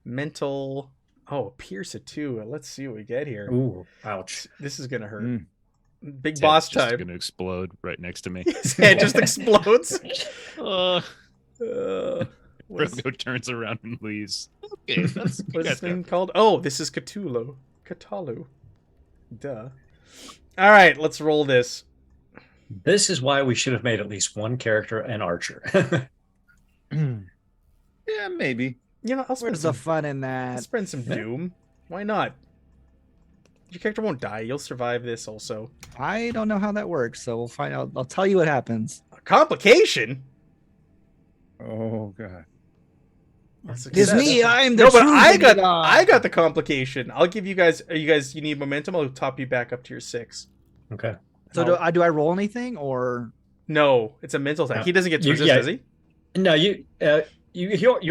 Mental. Oh, pierce it too. Let's see what we get here. Ooh, ouch. This is gonna hurt. Mm. Big His boss head's just time. gonna explode right next to me. His head just explodes. Uh, What's Rogo turns around and leaves. Okay, that's what's this thing called? Oh, this is Cthulhu. Kutallu. Duh. All right, let's roll this. This is why we should have made at least one character an archer. Yeah, maybe. I'll spend Where's the some, fun in I'll that? spend some doom. Why not? Your character won't die. You'll survive this also. I don't know how that works, so we'll find out. I'll tell you what happens. A complication? Oh god. That's It's success. me. I'm the No, but true I got demigod. the complication. I'll give you guys. You need momentum. I'll top you back up to your 6. Okay. So do I roll anything or? No, it's a mental attack. No. He doesn't get to You- resist, yeah. does he? No, you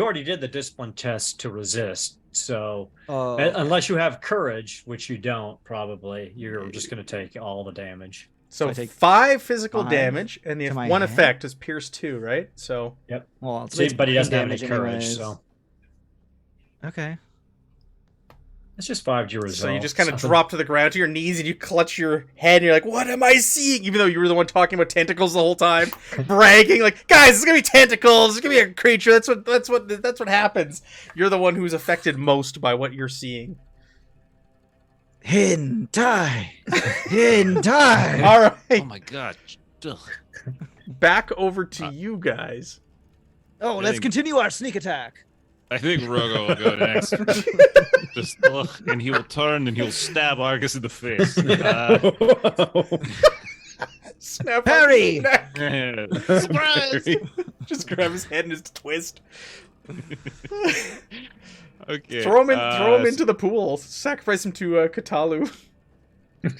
already did the discipline test to resist. So unless you have courage, which you don't, probably you're just going to take all the damage. So I take 5 physical 5 damage, and the to my one head? effect is pierce 2, right? So Well, See, but he doesn't have any damage courage, anyways. so Okay. it's just 5 to resolve. So you just kind of Something- drop to the ground to your knees and you clutch your head and you're like, what am I seeing? Even though you were the one talking about tentacles the whole time, bragging like, guys, it's gonna be tentacles, it's gonna be a creature. That's what happens. You're the one who's affected most by what you're seeing. Hentai. Hentai. All right, Oh my god. Ugh. back over to you guys. Oh, let's continue our sneak attack. I think Rogo will go next. Just and he will turn and he'll stab Argus in the face. Snap Harry! Surprise! Just grab his head and just twist. Okay. Throw him into the pool. Sacrifice him to Kutallu.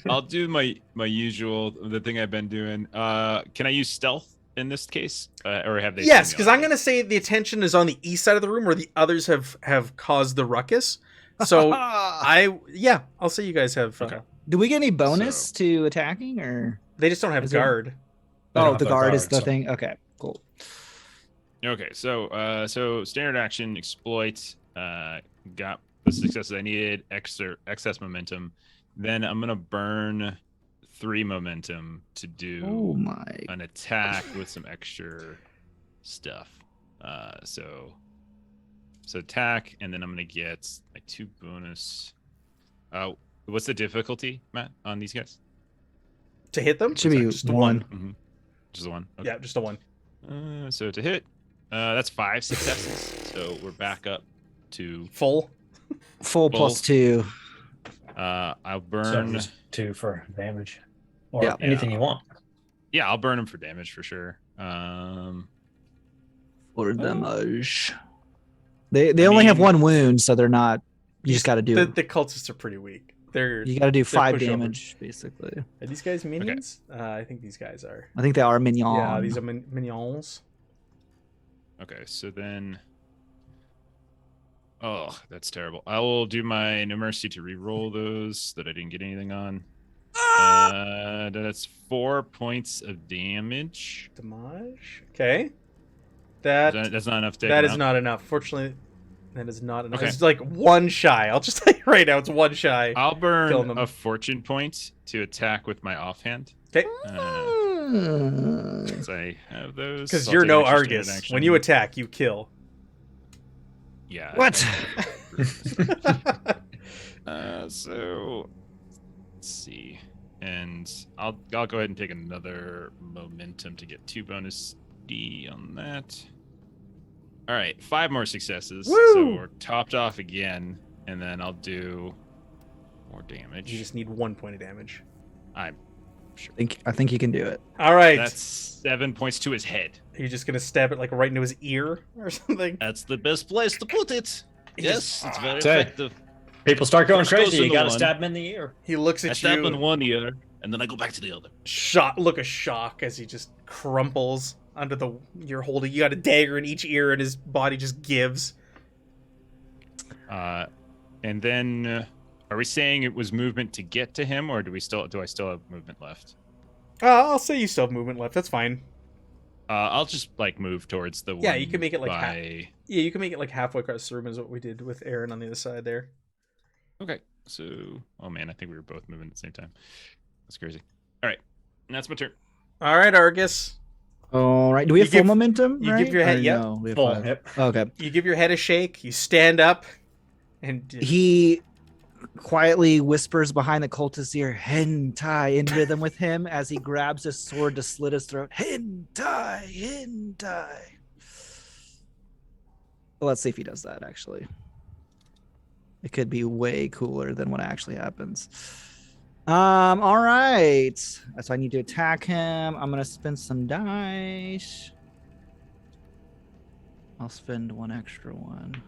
I'll do my usual, the thing I've been doing. Can I use stealth in this case, or have they? Yes, because I'm gonna say the attention is on the east side of the room where the others have caused the ruckus. So I'll say you guys have. Okay. Do we get any bonus to attacking, or They just don't have Is it- guard. They oh, don't the have a guard is the so- thing? Okay, cool. Okay, so standard action, exploit, got the successes I needed, excess momentum. Then I'm gonna burn 3 momentum to do Oh my! an attack with some extra stuff. So attack, and then I'm gonna get like 2 bonus. What's the difficulty, Matt, on these guys? To hit them? Should be Just the one. Mm-hmm. Just the one. Okay. Yeah, just a 1. So to hit, that's 5 successes. So we're back up to Full. Full plus 2. I'll So burn. just 2 for damage, or Yeah. anything you want. Yeah, I'll burn him for damage for sure. For damage. They only have mean- 1 wound, so they're not. You just got to do. The cultists are pretty weak. You got to do 5 pushover. damage, basically. Are these guys minions? I think these guys are. I think they are mignon. Yeah, these are minions. Okay, so then. Oh, that's terrible. I will do my no mercy to re-roll those that I didn't get anything on. That's 4 points of damage. Damage. Okay. That's not enough to take That him is out? not enough. Fortunately, that is not enough. Okay. It's like 1 shy. I'll just tell you right now, it's 1 shy. I'll burn Killing them. a fortune point to attack with my offhand. Okay. Since I have those. Because I'll you're take no an extra standard Argus. action. When you attack, you kill. Yeah. What? So let's see. And I'll go ahead and take another momentum to get 2 bonus D on that. All right, 5 more successes. Woo! So we're topped off again, and then I'll do more damage. You just need 1 point of damage. I'm sure. I think you can do it. All right. That's 7 points to his head. Are you just gonna stab it like right into his ear or something? That's the best place to put it. Yes, it's very Say. effective. People start going First goes crazy. in You the got to one. stab them in the ear. He looks I at stab in you. one ear, and then I go back to the other. Look of shock as he just crumples under the. You're holding. You got a dagger in each ear, and his body just gives. And then, are we saying it was movement to get to him, or do I still have movement left? I'll say you still have movement left. That's fine. I'll just like move towards the. Yeah, one you can make it, like, by... Yeah, you can make it like halfway across the room, is what we did with Aaron on the other side there. Okay, so oh man, I think we were both moving at the same time. That's crazy. All right, and that's my turn. All right, Argus. All right. Do we You have full give- momentum? you right? give your head- Or yep. no, we have Full. 5. Yep. Okay. You give your head a shake. You stand up, and He quietly whispers behind the cultist's ear, hentai, in rhythm with him as he grabs his sword to slit his throat. Hentai, hentai. Well, let's see if he does that, actually. It could be way cooler than what actually happens. All right. So I need to attack him. I'm going to spend some dice. I'll spend 1 extra one.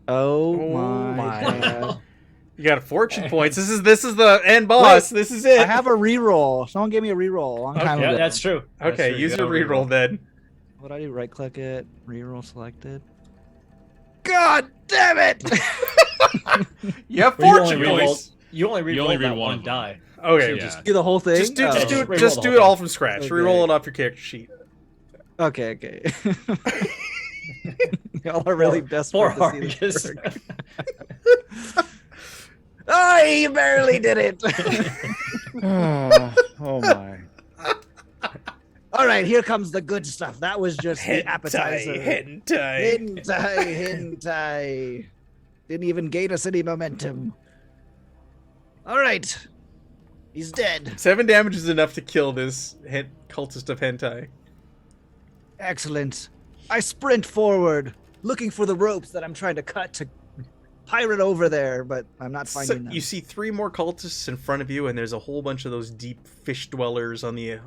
Oh my god. you got fortune points. This is the end boss. This is it. I have a reroll. Someone gave me a reroll a long time Yeah, ago. that's true. That's Okay, true. use You your gotta reroll then. What do I do? Right click it, reroll selected. God damn it! You have Well, fortune points. You only You only reroll that reroll one one of them. die. Okay, Yeah. just Do the whole thing? just do Oh. just do it Reroll just the do whole it all thing. from scratch. Okay. Reroll it off your character sheet. Okay. Y'all are really desperate Poor to see this Argus. work. Oh, he barely did it. Oh my. All right, here comes the good stuff. That was just the appetizer. Hentai. Hentai. Didn't even gain us any momentum. All right. He's dead. 7 damage is enough to kill this cultist of hentai. Excellent. I sprint forward, looking for the ropes that I'm trying to cut to pirate over there, but I'm not So finding them. you see 3 more cultists in front of you, and there's a whole bunch of those deep fish dwellers on the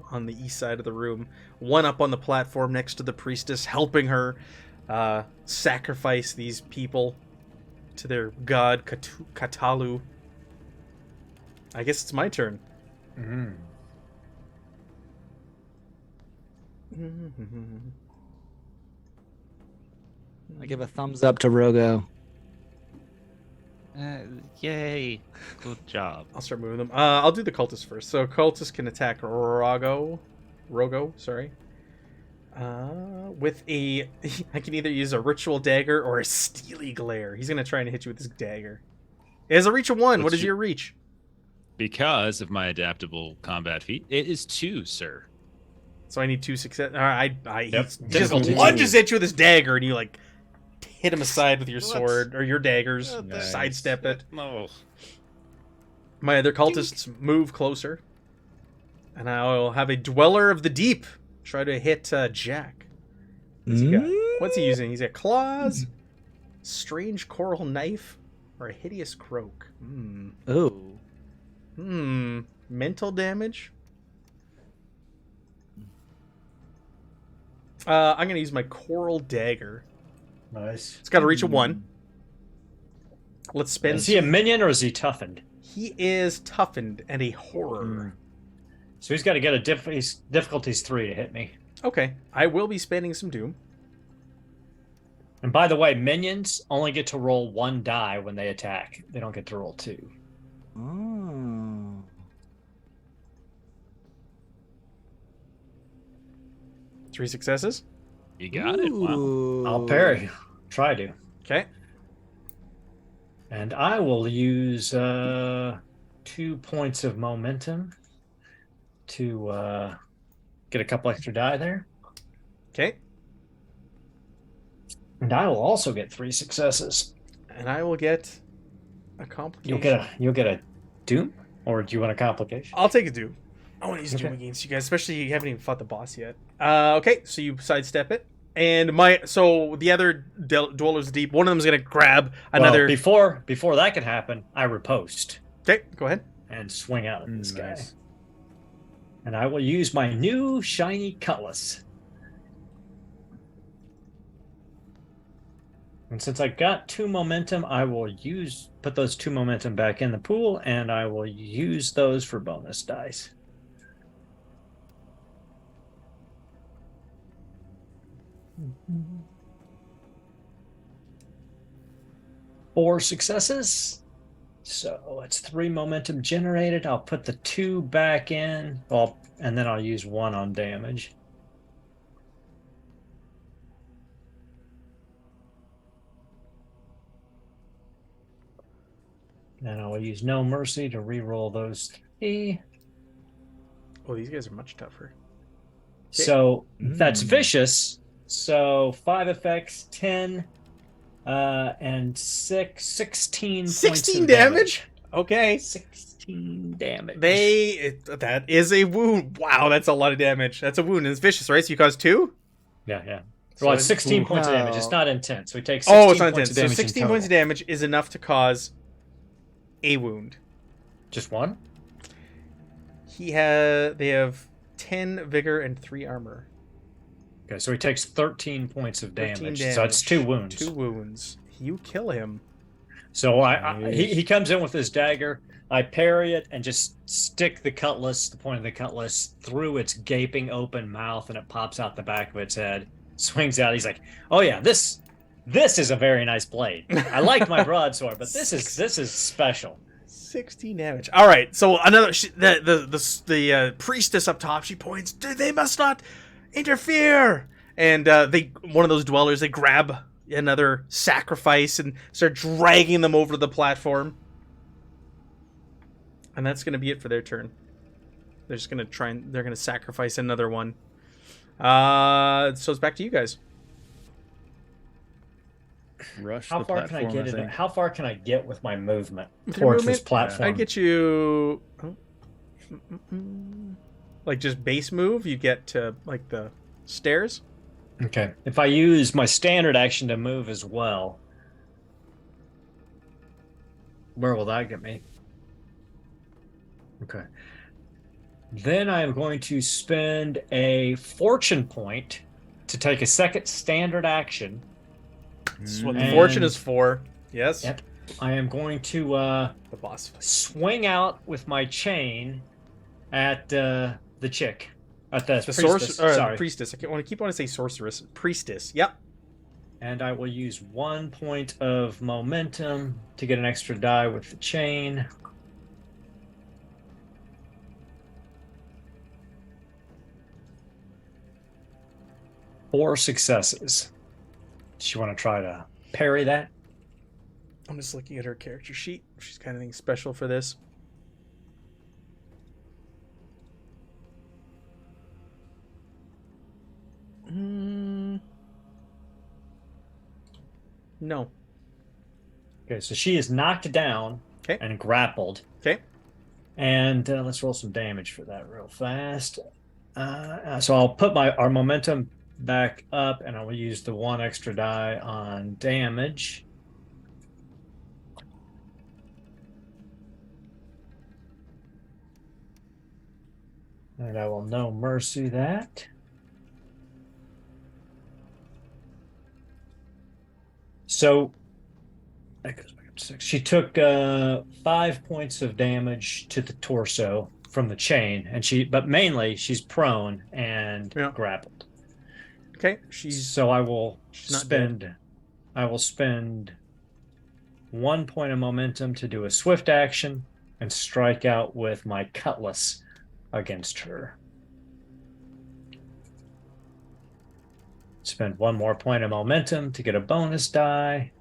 east side of the room. One up on the platform next to the priestess, helping her sacrifice these people to their god Kutallu. I guess it's my turn. Mm. I give a thumbs up to Rogo. Yay! Good job. I'll start moving them. I'll do the cultist first. So cultist can attack Rogo, sorry. With a, I can either use a ritual dagger or a steely glare. He's gonna try and hit you with his dagger. It has a reach of 1. What is your reach? Because of my adaptable combat feat, it is 2, sir. So I need 2 success. All right, he just Difficulty lunges 2. at you with his dagger, and you like hit him aside with your What? sword or your daggers. Nice. Sidestep it. No. My other cultists move closer, and I'll have a Dweller of the Deep try to hit Jack. What's he got? What's he using? He's got claws, strange coral knife, or a hideous croak. Oh. Mental damage. I'm gonna use my coral dagger. Nice. It's got a reach of 1. Let's spend. Is he a minion or is he toughened? He is toughened and a horror. So he's got to get a difficulties 3 to hit me. Okay, I will be spending some doom. And by the way, minions only get to roll 1 die when they attack. They don't get to roll 2. Oh. 3 successes. You got it. Wow. Ooh. I'll parry. Try to. Okay. And I will use 2 points of momentum to get a couple extra die there. Okay. And I will also get 3 successes. And I will get a complication. You'll get a doom, or do you want a complication? I'll take a doom. I want to use doom Okay. against you guys, especially you haven't even fought the boss yet. Okay, so you sidestep it. And so the other dwellers deep, one of them is gonna grab another. Well, before that can happen, I riposte Okay, go ahead. and swing out at this guy. Nice. And I will use my new shiny cutlass. And since I got 2 momentum, I will put those 2 momentum back in the pool, and I will use those for bonus dice. Four successes. So it's 3 momentum generated. I'll put the 2 back in. Well, and then I'll use 1 on damage. And I will use No Mercy to re-roll those 3. Oh, these guys are much tougher. So that's vicious. So 5 effects, 10, and 16 points 16 of damage? Okay. 16 damage. That is a wound. Wow, that's a lot of damage. That's a wound. And it's vicious, right? So you cause 2? Yeah. Well, it's 16 points of damage. It's not intense. So we take 16 Oh, it's not points intense. of So damage. 16 points of damage is enough to cause a wound. Just 1? They have 10 vigor and 3 armor. Okay, so he takes 13 points of 13 damage. So it's 2 wounds. 2 wounds. You kill him. So he comes in with his dagger. I parry it and just stick the point of the cutlass through its gaping open mouth, and it pops out the back of its head. Swings out. He's like, "Oh yeah, this is a very nice blade. I like my broadsword, but this is special." 16 damage. All right. So another the priestess up top. She points. They must not interfere. And one of those dwellers, they grab another sacrifice and start dragging them over to the platform. And that's going to be it for their turn. They're just going to they're going to sacrifice another one. So it's back to you guys. Rush How the far can I platform, get? think. How far can I get with my movement With your towards this movement, platform? I get you like just base move. You get to like the stairs. Okay. If I use my standard action to move as well, where will that get me? Okay. Then I am going to spend a fortune point to take a second standard action. That's what the And- fortune is for. Yes. Yep. I am going to The boss fight. swing out with my chain at the chick. At the The priestess. sorceress, Sorry. the priestess. I want to say sorceress. Priestess. Yep. And I will use 1 point of momentum to get an extra die with the chain. Four successes. Does she want to try to parry that? I'm just looking at her character sheet. If she's got anything special for this. No. Okay, so she is knocked down Okay. and grappled. Okay. And let's roll some damage for that real fast. So I'll put our momentum back up, and I will use the 1 extra die on damage. And I will no mercy that. So that goes back up to 6. She took 5 points of damage to the torso from the chain, but mainly she's prone and Yeah. grappled. Okay. She's So I will not dead. spend 1 point of momentum to do a swift action and strike out with my cutlass against her. Spend 1 more point of momentum to get a bonus die.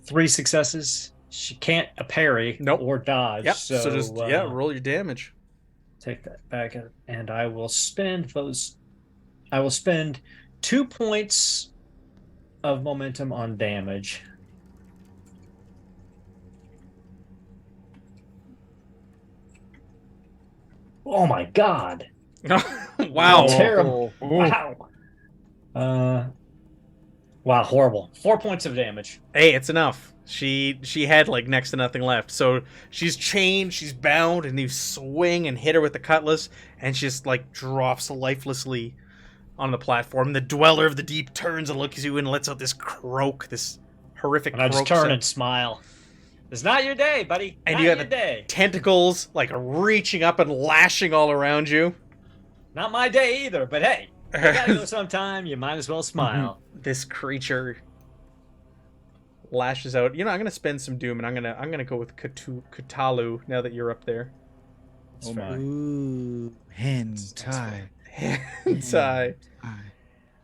3 successes. She can't parry Nope. or dodge. Yep. So, So just roll your damage. take that back, and I will spend those. I will spend 2 points of momentum on damage. Oh my god! Wow. Terrible. Oh, Wow. Wow, horrible. 4 points of damage. Hey, it's enough. She had like next to nothing left. So she's chained, she's bound, and you swing and hit her with the cutlass, and she just like drops lifelessly on the platform. The Dweller of the Deep turns and looks at you and lets out this croak, this horrific And I just croak turn sound. and smile. It's not your day, buddy. And not you have your a- day. Tentacles like reaching up and lashing all around you. Not my day either, but hey, you gotta go sometime. You might as well smile. This creature lashes out. You know, I'm gonna spend some doom, and I'm gonna go with Kutallu now that you're up there. Oh my. Ooh, hentai. Hentai.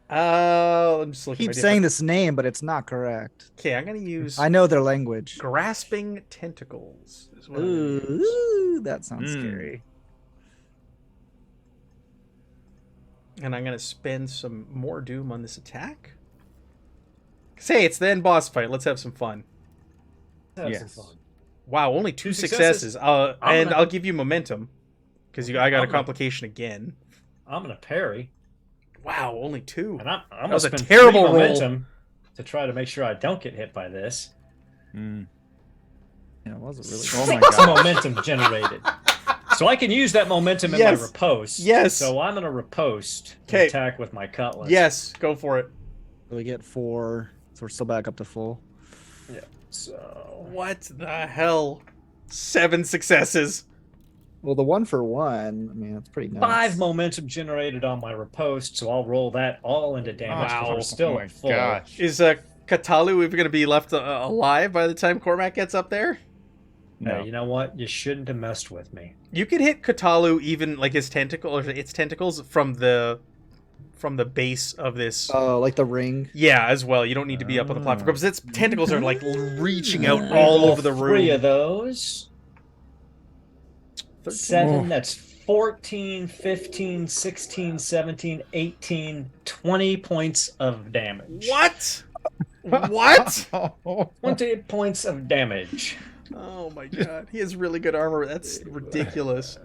I'm just looking. Keep saying this name, but it's not correct. Okay, I'm gonna use I know their language. grasping tentacles. Is what I'm gonna use. Ooh, that sounds Mm. scary. And I'm gonna spend some more doom on this attack. Say it's the end boss fight. Let's have some fun. Have Yes. some fun. Wow, only 2 2 successes. successes. And gonna- I'll give you momentum because I got a I'm gonna- complication again. I'm gonna parry, Wow, only 2. and I'm gonna was a spend terrible 3 roll. momentum to try to make sure I don't get hit by this. Mm. Yeah, it was a really. Oh my Six god. momentum generated. So I can use that momentum in Yes. my riposte. Yes. So I'm gonna riposte and 'Kay. attack with my cutlass. Yes, go for it. We get 4, so we're still back up to full. So What the hell? 7 successes. Well, the 1 for 1. I mean, that's pretty nice. 5 momentum generated on my riposte, so I'll roll that all into damage. 'cause Wow. I'm still Oh my at full. gosh. Is Kutallu even going to be left alive by the time Cormac gets up there? Hey, No. you know what? You shouldn't have messed with me. You could hit Kutallu even like his tentacle or its tentacles from the base of this. Like the ring. Yeah, as well. You don't need to be up on the platform because its tentacles are like reaching out Ah. all Roll over the 3 room. of those. 13. 7, that's 14, 15, 16, 17, 18, 20 points of damage. What? What? 20 points of damage. Oh my god, he has really good armor. That's ridiculous.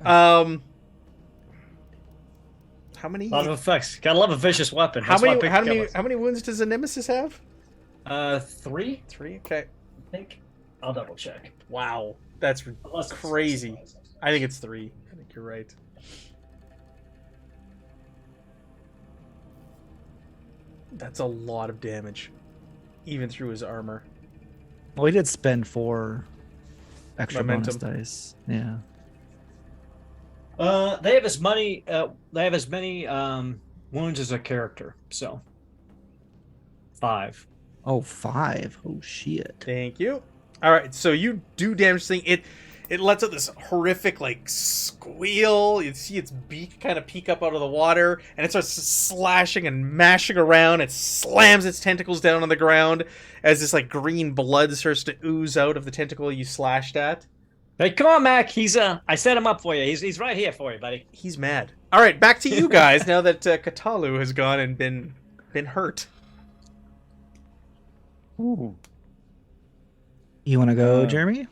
How many? A lot of effects. Gotta love a vicious weapon. How That's why I many? picked How many? killers. How many wounds does a nemesis have? 3. 3. Okay. I think. I'll double check. Wow, that's Unless it's crazy. specified. I think it's 3. I think you're right. That's a lot of damage, even through his armor. Well, he did spend 4 extra Momentum. bonus dice. Yeah. They have as many. They have as many wounds as a character. So 5. Oh, 5. Oh shit. Thank you. All right, so you do damage thing. It lets out this horrific like squeal. You see its beak kind of peek up out of the water, and it starts slashing and mashing around. It slams its tentacles down on the ground as this like green blood starts to ooze out of the tentacle you slashed at. Hey, come on, Mac. He's I set him up for you. He's right here for you, buddy. He's mad. All right, back to you guys now that Kutallu has gone and been hurt. Ooh. You want to go, Uh, Jeremy?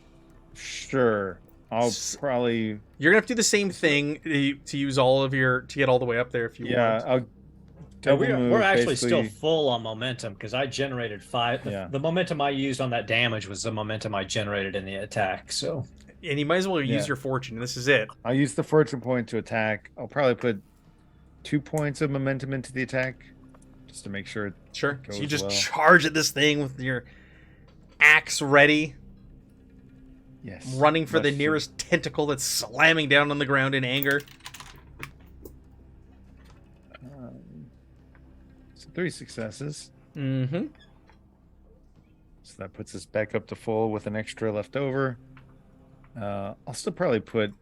Sure. I'll probably. You're gonna have to do the same thing to use all of your to get all the way up there if you Yeah, want. I'll. So double we're move, actually still basically. full on momentum because I generated 5. Yeah. The momentum I used on that damage was the momentum I generated in the attack. So And you might as well use Yeah. your fortune. This is it. I'll use the fortune point to attack. I'll probably put 2 points of momentum into the attack, just to make sure. Sure. So you Goes just well. charge at this thing with your axe ready, Yes. running for the That should- nearest tentacle that's slamming down on the ground in anger. So 3 successes. Mm-hmm. So that puts us back up to full with an extra left over. I'll still probably put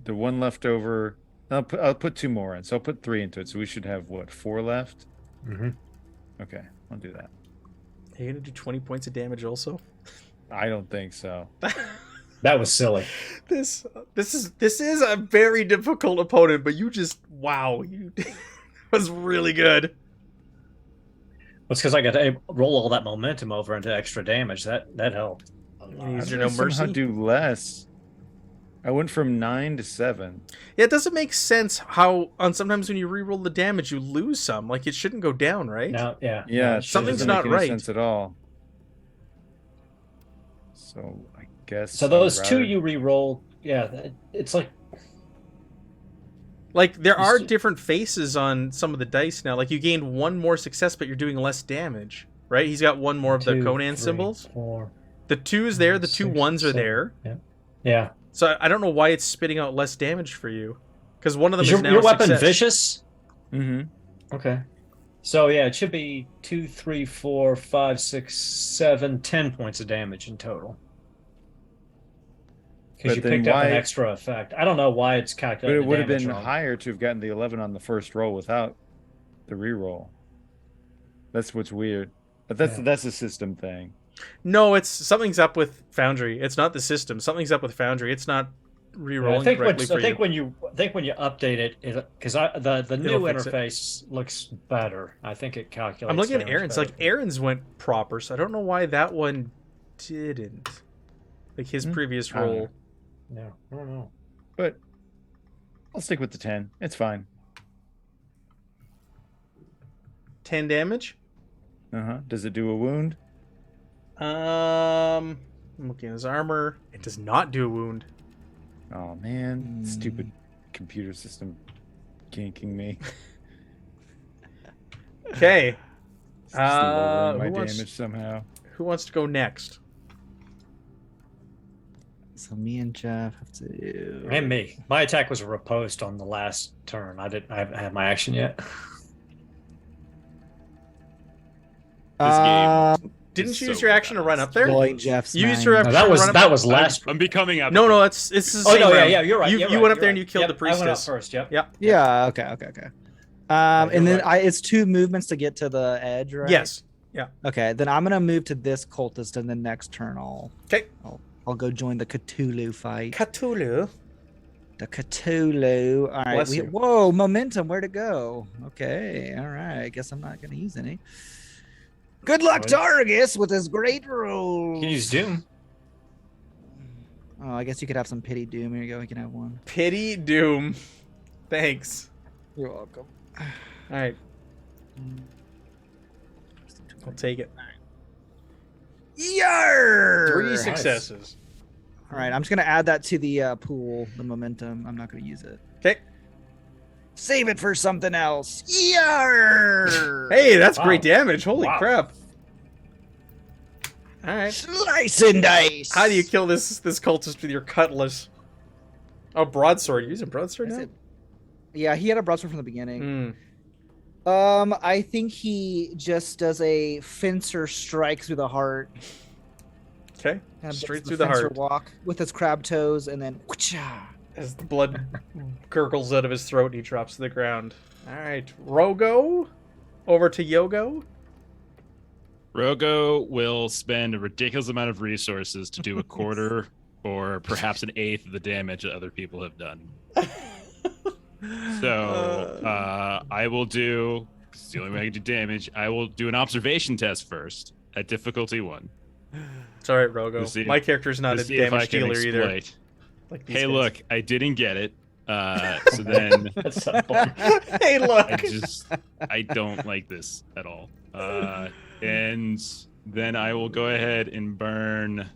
the 1 left over. I'll put 2 more in. So I'll put 3 into it. So we should have what, 4 left? Okay, I'll do that. Are you gonna do 20 points of damage also? I don't think so. that was silly. This is a very difficult opponent, but you just you was really good. It's because I got to roll all that momentum over into extra damage. That helped. You used How your did I no somehow mercy. do less. I went from 9 to 7. Yeah, it doesn't make sense how on sometimes when you reroll the damage you lose some. Like it shouldn't go down, right? Now, yeah. Yeah, it Something's doesn't not make any right. sense at all. So I guess. So I'd those 2 rather- you re-roll, yeah, it's like Like there are Just- different faces on some of the dice now. Like you gained 1 more success, but you're doing less damage, right? He's got 1 more of the 2, Conan 3, symbols. 4. The 2 is there. The 2 6, 1s are 7. there. Yeah. So I don't know why it's spitting out less damage for you, because one of them Is is now your a weapon success. vicious? Mm-hmm. Okay. So yeah, it should be 2, 3, 4, 5, 6, 7, 10 points of damage in total. Because But you then picked up an why- extra effect. I don't know why it's But calculated. it would have been wrong. higher to have gotten the 11 on the first roll without the reroll. That's what's weird. But that's a system thing. No, it's something's up with Foundry. It's not the system. Something's up with Foundry. It's not re-rolling I think correctly for you. when you update it, because the new It'll fix it. interface looks better. I think it calculates. I'm looking at damage Aaron's. better. Like Aaron's went proper, so I don't know why that one didn't. Like his previous I don't roll. know. Yeah, I don't know. But I'll stick with the 10. It's fine. 10 damage. Does it do a wound? I'm looking at his armor. It does not do a wound. Oh man, stupid computer system ganking me. Okay. It's just lowering my who wants- damage somehow. Who wants to go next? So me and Jeff have to do. And me. My attack was a riposte on the last turn. I haven't had my action yet. Didn't It's you use so your action to run up there? Blowing Jeff's You used mind. your No, action that to was run up that there? was last. I'm becoming up. No, it's the same Oh no, yeah, round. yeah, you're right. You, you're you right, went up you're there and right. you killed the Yep, I went up priestess. first. Yep. Yep. Yeah. Okay. you're And then right. it's 2 movements to get to the edge, right? Yes. Okay. Then I'm gonna move to this cultist, and then next turn Okay. I'll go join the Cthulhu fight. Cthulhu. The Cthulhu. All right. Bless you. Whoa, momentum. Where'd it go? Okay. All right. Guess I'm not gonna use any. Good luck to Argus with his great roll. You can use Doom. Oh, I guess you could have some pity doom. Here you go. You can have one. Pity Doom. Thanks. You're welcome. All right. I'll take it. Yar! 3 Nice. successes. All right, I'm just gonna add that to the pool, the momentum. I'm not gonna use it. Okay. Save it for something else. Yar! Hey, that's Wow. great damage. Holy Wow. crap. All right. Slice and dice. How do you kill this cultist with your cutlass? Oh, broadsword. You're using broadsword Is now? it- Yeah, he had a broadsword from the beginning. Hmm. I think he just does a fencer strike through the heart. Okay. Kind of Straight does through the fencer heart. walk with his crab toes, and then whoosh-ah. As the blood gurgles out of his throat and he drops to the ground. All right. Rogo. Over to Yogo. Rogo will spend a ridiculous amount of resources to do a quarter or perhaps an eighth of the damage that other people have done. So I will do, it's the only way I can do damage, I will do an observation test first at difficulty 1. It's all right, Rogo. To see- My character's not to a see if I damage can dealer either. exploit. Like these Hey, guys. look, I didn't get it. So then That's a bummer. Hey, look. I don't like this at all. And then I will go ahead and burn.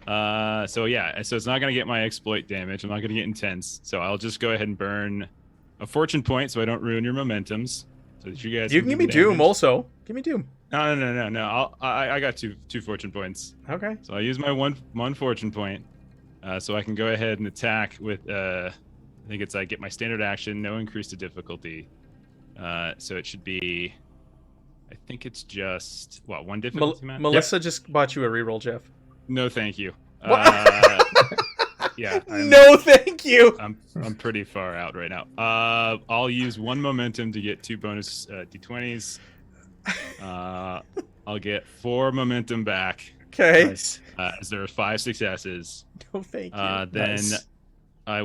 So it's not gonna get my exploit damage. I'm not gonna get intense. So I'll just go ahead and burn a fortune point so I don't ruin your momentums. So that you guys You can give me do Doom damage. also. Give me Doom. No. I got two fortune points. Okay. So I use my one fortune point, so I can go ahead and attack with. I think it's I get my standard action, no increase to difficulty. So it should be. I think it's just one difficulty, Matt? Melissa just bought you a reroll, Jeff. No, thank you. What? Yeah. No, thank you. I'm pretty far out right now. I'll use 1 momentum to get 2 bonus d20s. I'll get 4 momentum back. Okay. Nice. As there are 5 successes. No, thank you. Then Nice. I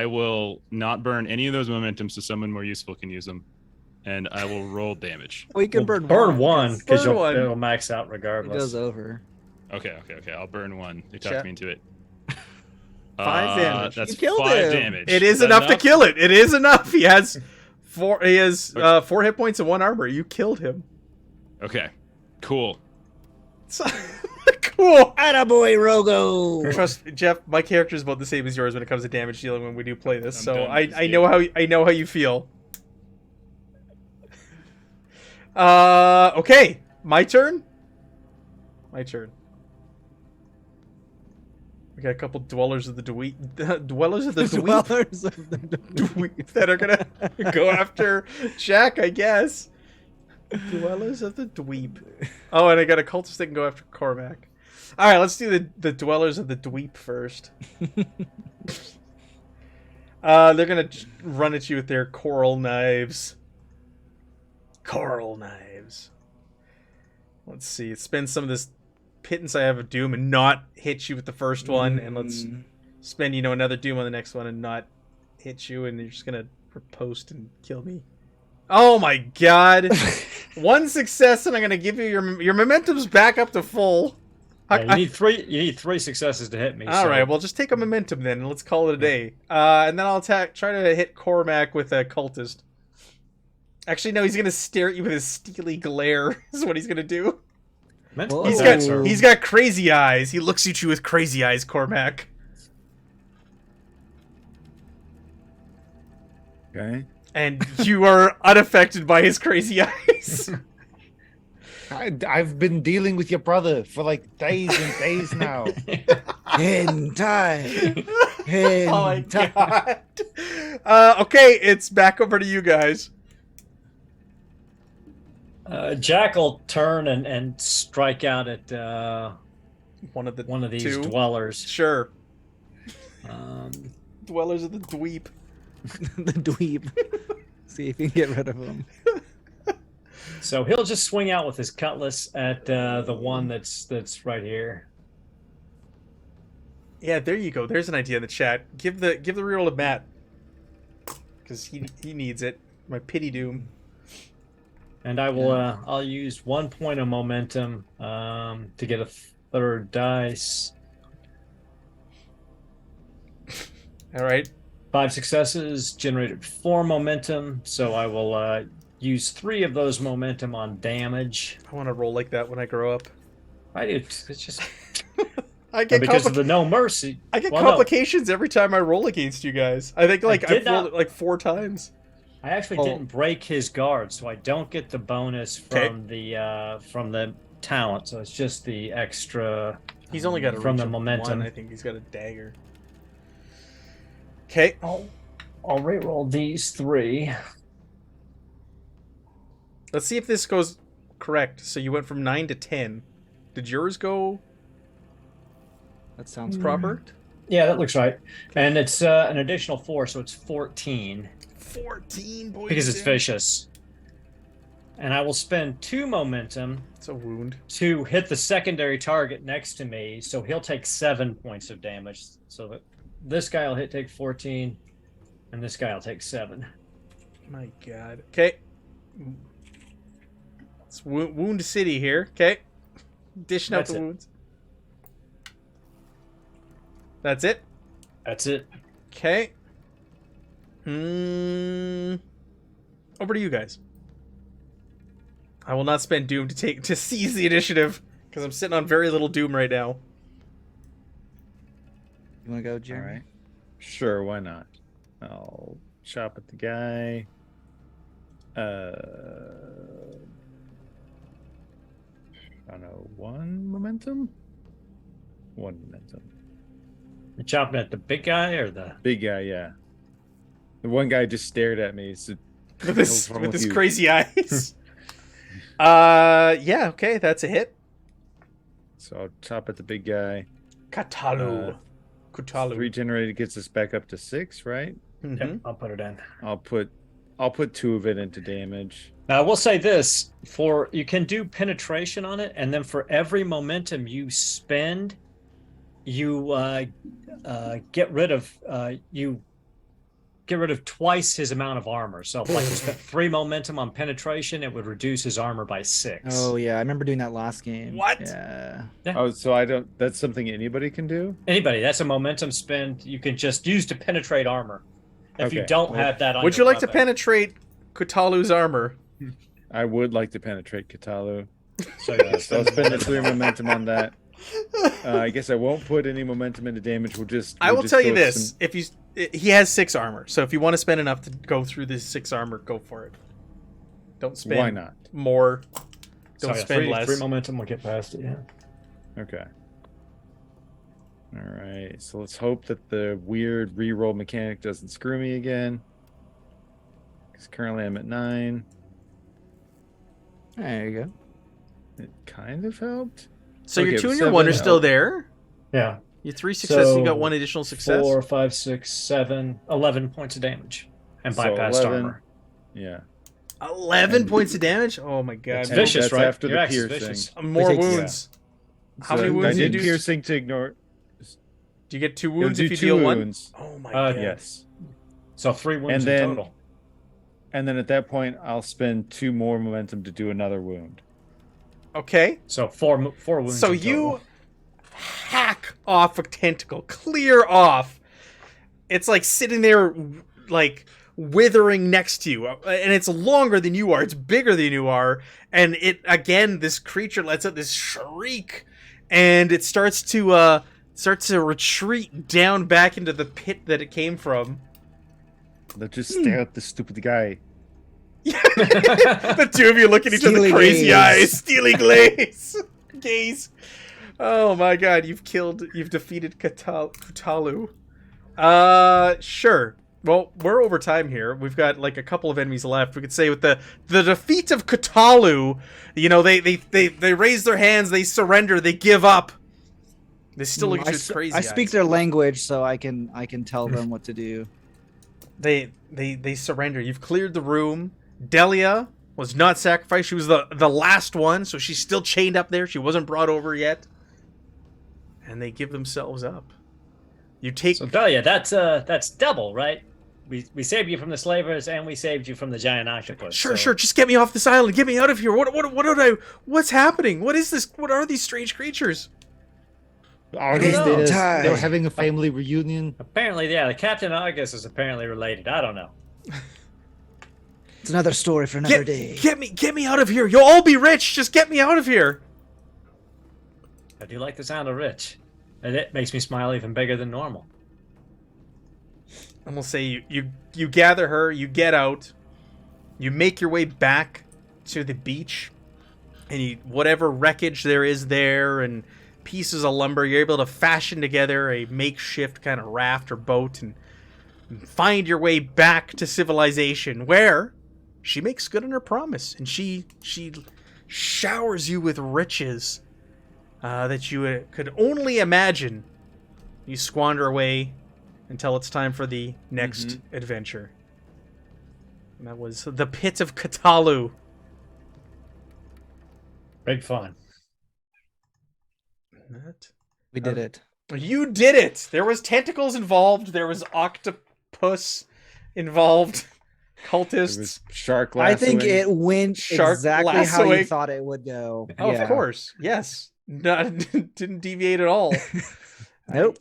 will not burn any of those momentums so someone more useful can use them, and I will roll damage. We can Well, burn one because Burn one. it'll max out It regardless. goes over. Okay. I'll burn 1. They talked Chat. me into it. 5 damage. That's You killed 5 him. damage. It is that enough to kill it. It is enough. He has 4. He has 4 hit points and 1 armor. You killed him. Okay. Cool. Cool. Attaboy, Rogo. Trust Jeff. My character is about the same as yours when it comes to damage dealing when we do play this. I'm So done with this I know how you feel. Okay. My turn. My turn. We got a couple dwellers of the dwellers of the dweep. Dwellers of the Dweep that are gonna go after Jack, I guess. Dwellers of the dweep. Oh, and I got a cultist that can go after Cormac. All right, let's do the dwellers of the dweep first. They're gonna run at you with their coral knives. Coral knives. Let's see. Spend some of this pittance I have of doom and not hit you with the first one, and let's spend another doom on the next one and not hit you, and you're just gonna riposte and kill me. Oh my god! 1 success, and I'm gonna give you your momentum's back up to full. Yeah, you need 3. You need 3 successes to hit me. All so. right, well, just take a momentum then, and let's call it a day. And then I'll try to hit Cormac with a cultist. Actually, no, he's gonna stare at you with his steely glare. Is what he's gonna do. Mental He's attacks got- are- He's got crazy eyes. He looks at you with crazy eyes, Cormac. Okay. And you are unaffected by his crazy eyes. I've been dealing with your brother for like days and days now. Hentai. Oh my god. Okay, it's back over to you guys. Jack will turn and strike out at One of the one of these two. dwellers. Sure. Um, Dwellers of the dweep. The dweeb. See if you can get rid of him. so he'll just swing out with his cutlass at the one that's right here. Yeah, there you go. There's an idea in the chat. Give the reroll to Matt. Because he needs it. My pity doom. And I will I'll use 1 point of momentum to get a 3rd dice. Alright. 5 successes generated 4 momentum, so I will use 3 of those momentum on damage. I want to roll like that when I grow up. I do. It's just I get because of the no mercy. I get Well, no. complications every time I roll against you guys. I think like I've rolled it like 4 times. I actually didn't break his guard, so I don't get the bonus from the talent. So it's just the extra. He's only got a from reach the of momentum. 1. I think he's got a dagger. Okay. I'll reroll these 3. Let's see if this goes correct. So you went from 9 to 10. Did yours go That sounds proper? Yeah, that looks right. And it's an additional 4, so it's 14. 14 boys. Because it's vicious. And I will spend 2 momentum It's a wound. to hit the secondary target next to me, so he'll take 7 points of damage. So that this guy will take 14, and this guy will take 7. My God. Okay. It's wound city here. Okay. Dishing out That's the it. wounds. That's it. That's it. Okay. Over to you guys. I will not spend Doom to seize the initiative because I'm sitting on very little Doom right now. You want to go, All Jeremy? right. Sure, why not? I'll chop at the guy. I don't know, 1 momentum? 1 momentum. You're chopping at the big guy or the Big guy, yeah. The one guy just stared at me. So, With his wrong with his you? crazy eyes. Yeah, okay, that's a hit. so I'll chop at the big guy. Kutallu. Kutallu. 3 generated gets us back up to 6, right? Mhm. Yep, I'll put it in. I'll put 2 of it into damage. Now I will say this: you can do penetration on it, and then for every momentum you spend, you get rid of twice his amount of armor. So if like you spent 3 momentum on penetration, it would reduce his armor by 6. Oh yeah, I remember doing that last game. What? Yeah. Oh, so I don't. That's something anybody can do. Anybody, that's a momentum spend you can just use to penetrate armor. If you Okay. don't have that on Would your you like to weapon. penetrate Kutallu's armor? I would like to penetrate Kutallu. So yeah, So I'll spend the 3 momentum on that. I guess I won't put any momentum into damage. I will just tell you go with this: some- if he has 6 armor, so if you want to spend enough to go through this 6 armor, go for it. Don't spend Why not? more. so, Don't yeah, spend 3 less. momentum will get past it. Yeah. Okay. All right. So let's hope that the weird reroll mechanic doesn't screw me again. Because currently I'm at 9. There you go. It kind of helped. So your Okay, 2 and your 1 are 7 still help. there. Yeah. Your 3 successes, you So, got 1 additional success. 4, 5, 6, 7, 11 points of damage and So bypassed 11. armor. Yeah. 11 And- points of damage. Oh my god! It's And vicious, that's right? after Your the axe is piercing. vicious. More It takes- wounds. How So many wounds I do you did do? piercing to ignore. Do you get 2 It'll wounds do if you 2 deal 1? wounds. Oh my Uh, god! Yes. So 3 wounds And in then- total. And then at that point, I'll spend 2 more momentum to do another wound. Okay. So 4 wounds. So in you total. hack off a tentacle, clear off. It's like sitting there, like withering next to you, and it's longer than you are. It's bigger than you are, and it again. This creature lets out this shriek, and it starts to retreat down back into the pit that it came from. They'll just stare at this stupid guy. The 2 of you look at each other, Steely crazy gaze. eyes, steely gaze. Oh my god, you've defeated Kutallu. Sure. Well, we're over time here. We've got like a couple of enemies left. We could say with the defeat of Kutallu, you know, they raise their hands, they surrender, they give up. They still look at you crazy. I speak eyes. their language, so I can tell them what to do. They surrender. You've cleared the room. Delia was not sacrificed. She was the last one, so she's still chained up there. She wasn't brought over yet. And they give themselves up. You take So Dahlia, that's double, right? We saved you from the slavers and we saved you from the giant octopus. Sure, so- sure. Just get me off this island. Get me out of here. What's happening? What is this? What are these strange creatures? Argus Who did knows? it. They were Time. having a family reunion. Apparently, yeah, the Captain Argus is apparently related. I don't know. It's another story for another day. Get me out of here. You'll all be rich. Just get me out of here. I do like the sound of rich. And it makes me smile even bigger than normal. I'm gonna say you gather her, you get out, you make your way back to the beach, and whatever wreckage there is there and pieces of lumber, you're able to fashion together a makeshift kind of raft or boat and find your way back to civilization, where she makes good on her promise, and she showers you with riches that you could only imagine. You squander away until it's time for the next adventure. And that was the Pit of Kutallu. Big fun. We did it. You did it! There was tentacles involved. There was octopus involved. It Cultists. was shark I think lassoing. it went Shark exactly how lassoing. you thought it would go. Oh, Yeah. of course. Yes. Didn't deviate at all. Nope.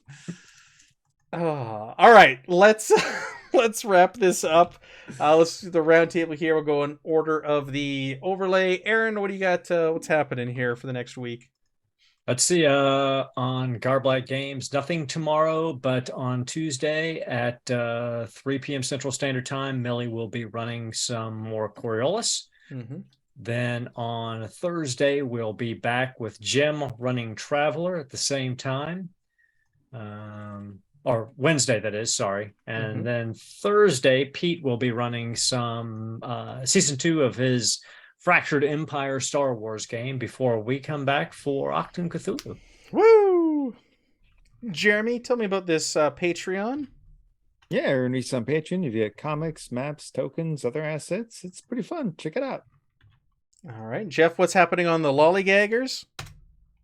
All right, let's wrap this up. Let's do the round table here. We'll go in order of the overlay. Aaron, what do you got? What's happening here for the next week? Let's see. On Garblight Games, nothing tomorrow, but on Tuesday at 3 p.m. Central Standard Time, Millie will be running some more Coriolis. Mm-hmm. Then on Thursday, we'll be back with Jim running Traveler at the same time. Or Wednesday, that is, sorry. And then Thursday, Pete will be running some season 2 of his Fractured Empire Star Wars game before we come back for Octon Cthulhu. Woo! Jeremy, tell me about this Patreon. Yeah, earn me some Patreon. You get comics, maps, tokens, other assets. It's pretty fun. Check it out. All right, Jeff, what's happening on the Lollygaggers?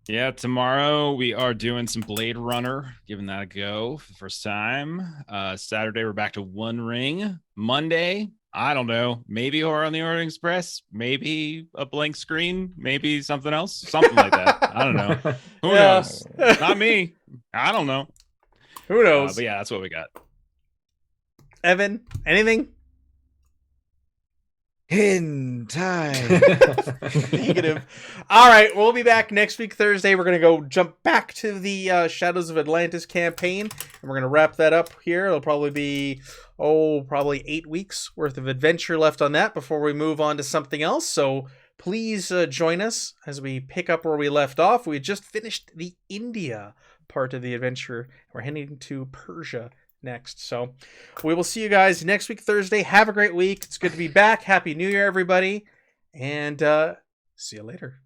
Yeah, tomorrow we are doing some Blade Runner, giving that a go for the first time. Saturday, we're back to One Ring. Monday, I don't know, maybe Horror on the Orient Express, maybe a blank screen, maybe something else, something like that. I don't know. Who knows? Not me. I don't know. Who knows? But yeah, that's what we got. Evan, anything? In time. Negative. All right, we'll be back next week, Thursday. We're going to go jump back to the Shadows of Atlantis campaign, and we're going to wrap that up here. It'll probably be, probably 8 weeks worth of adventure left on that before we move on to something else. So please join us as we pick up where we left off. We just finished the India part of the adventure. We're heading to Persia next. So we will see you guys next week, Thursday. Have a great week. It's good to be back. Happy New Year, everybody. And see you later.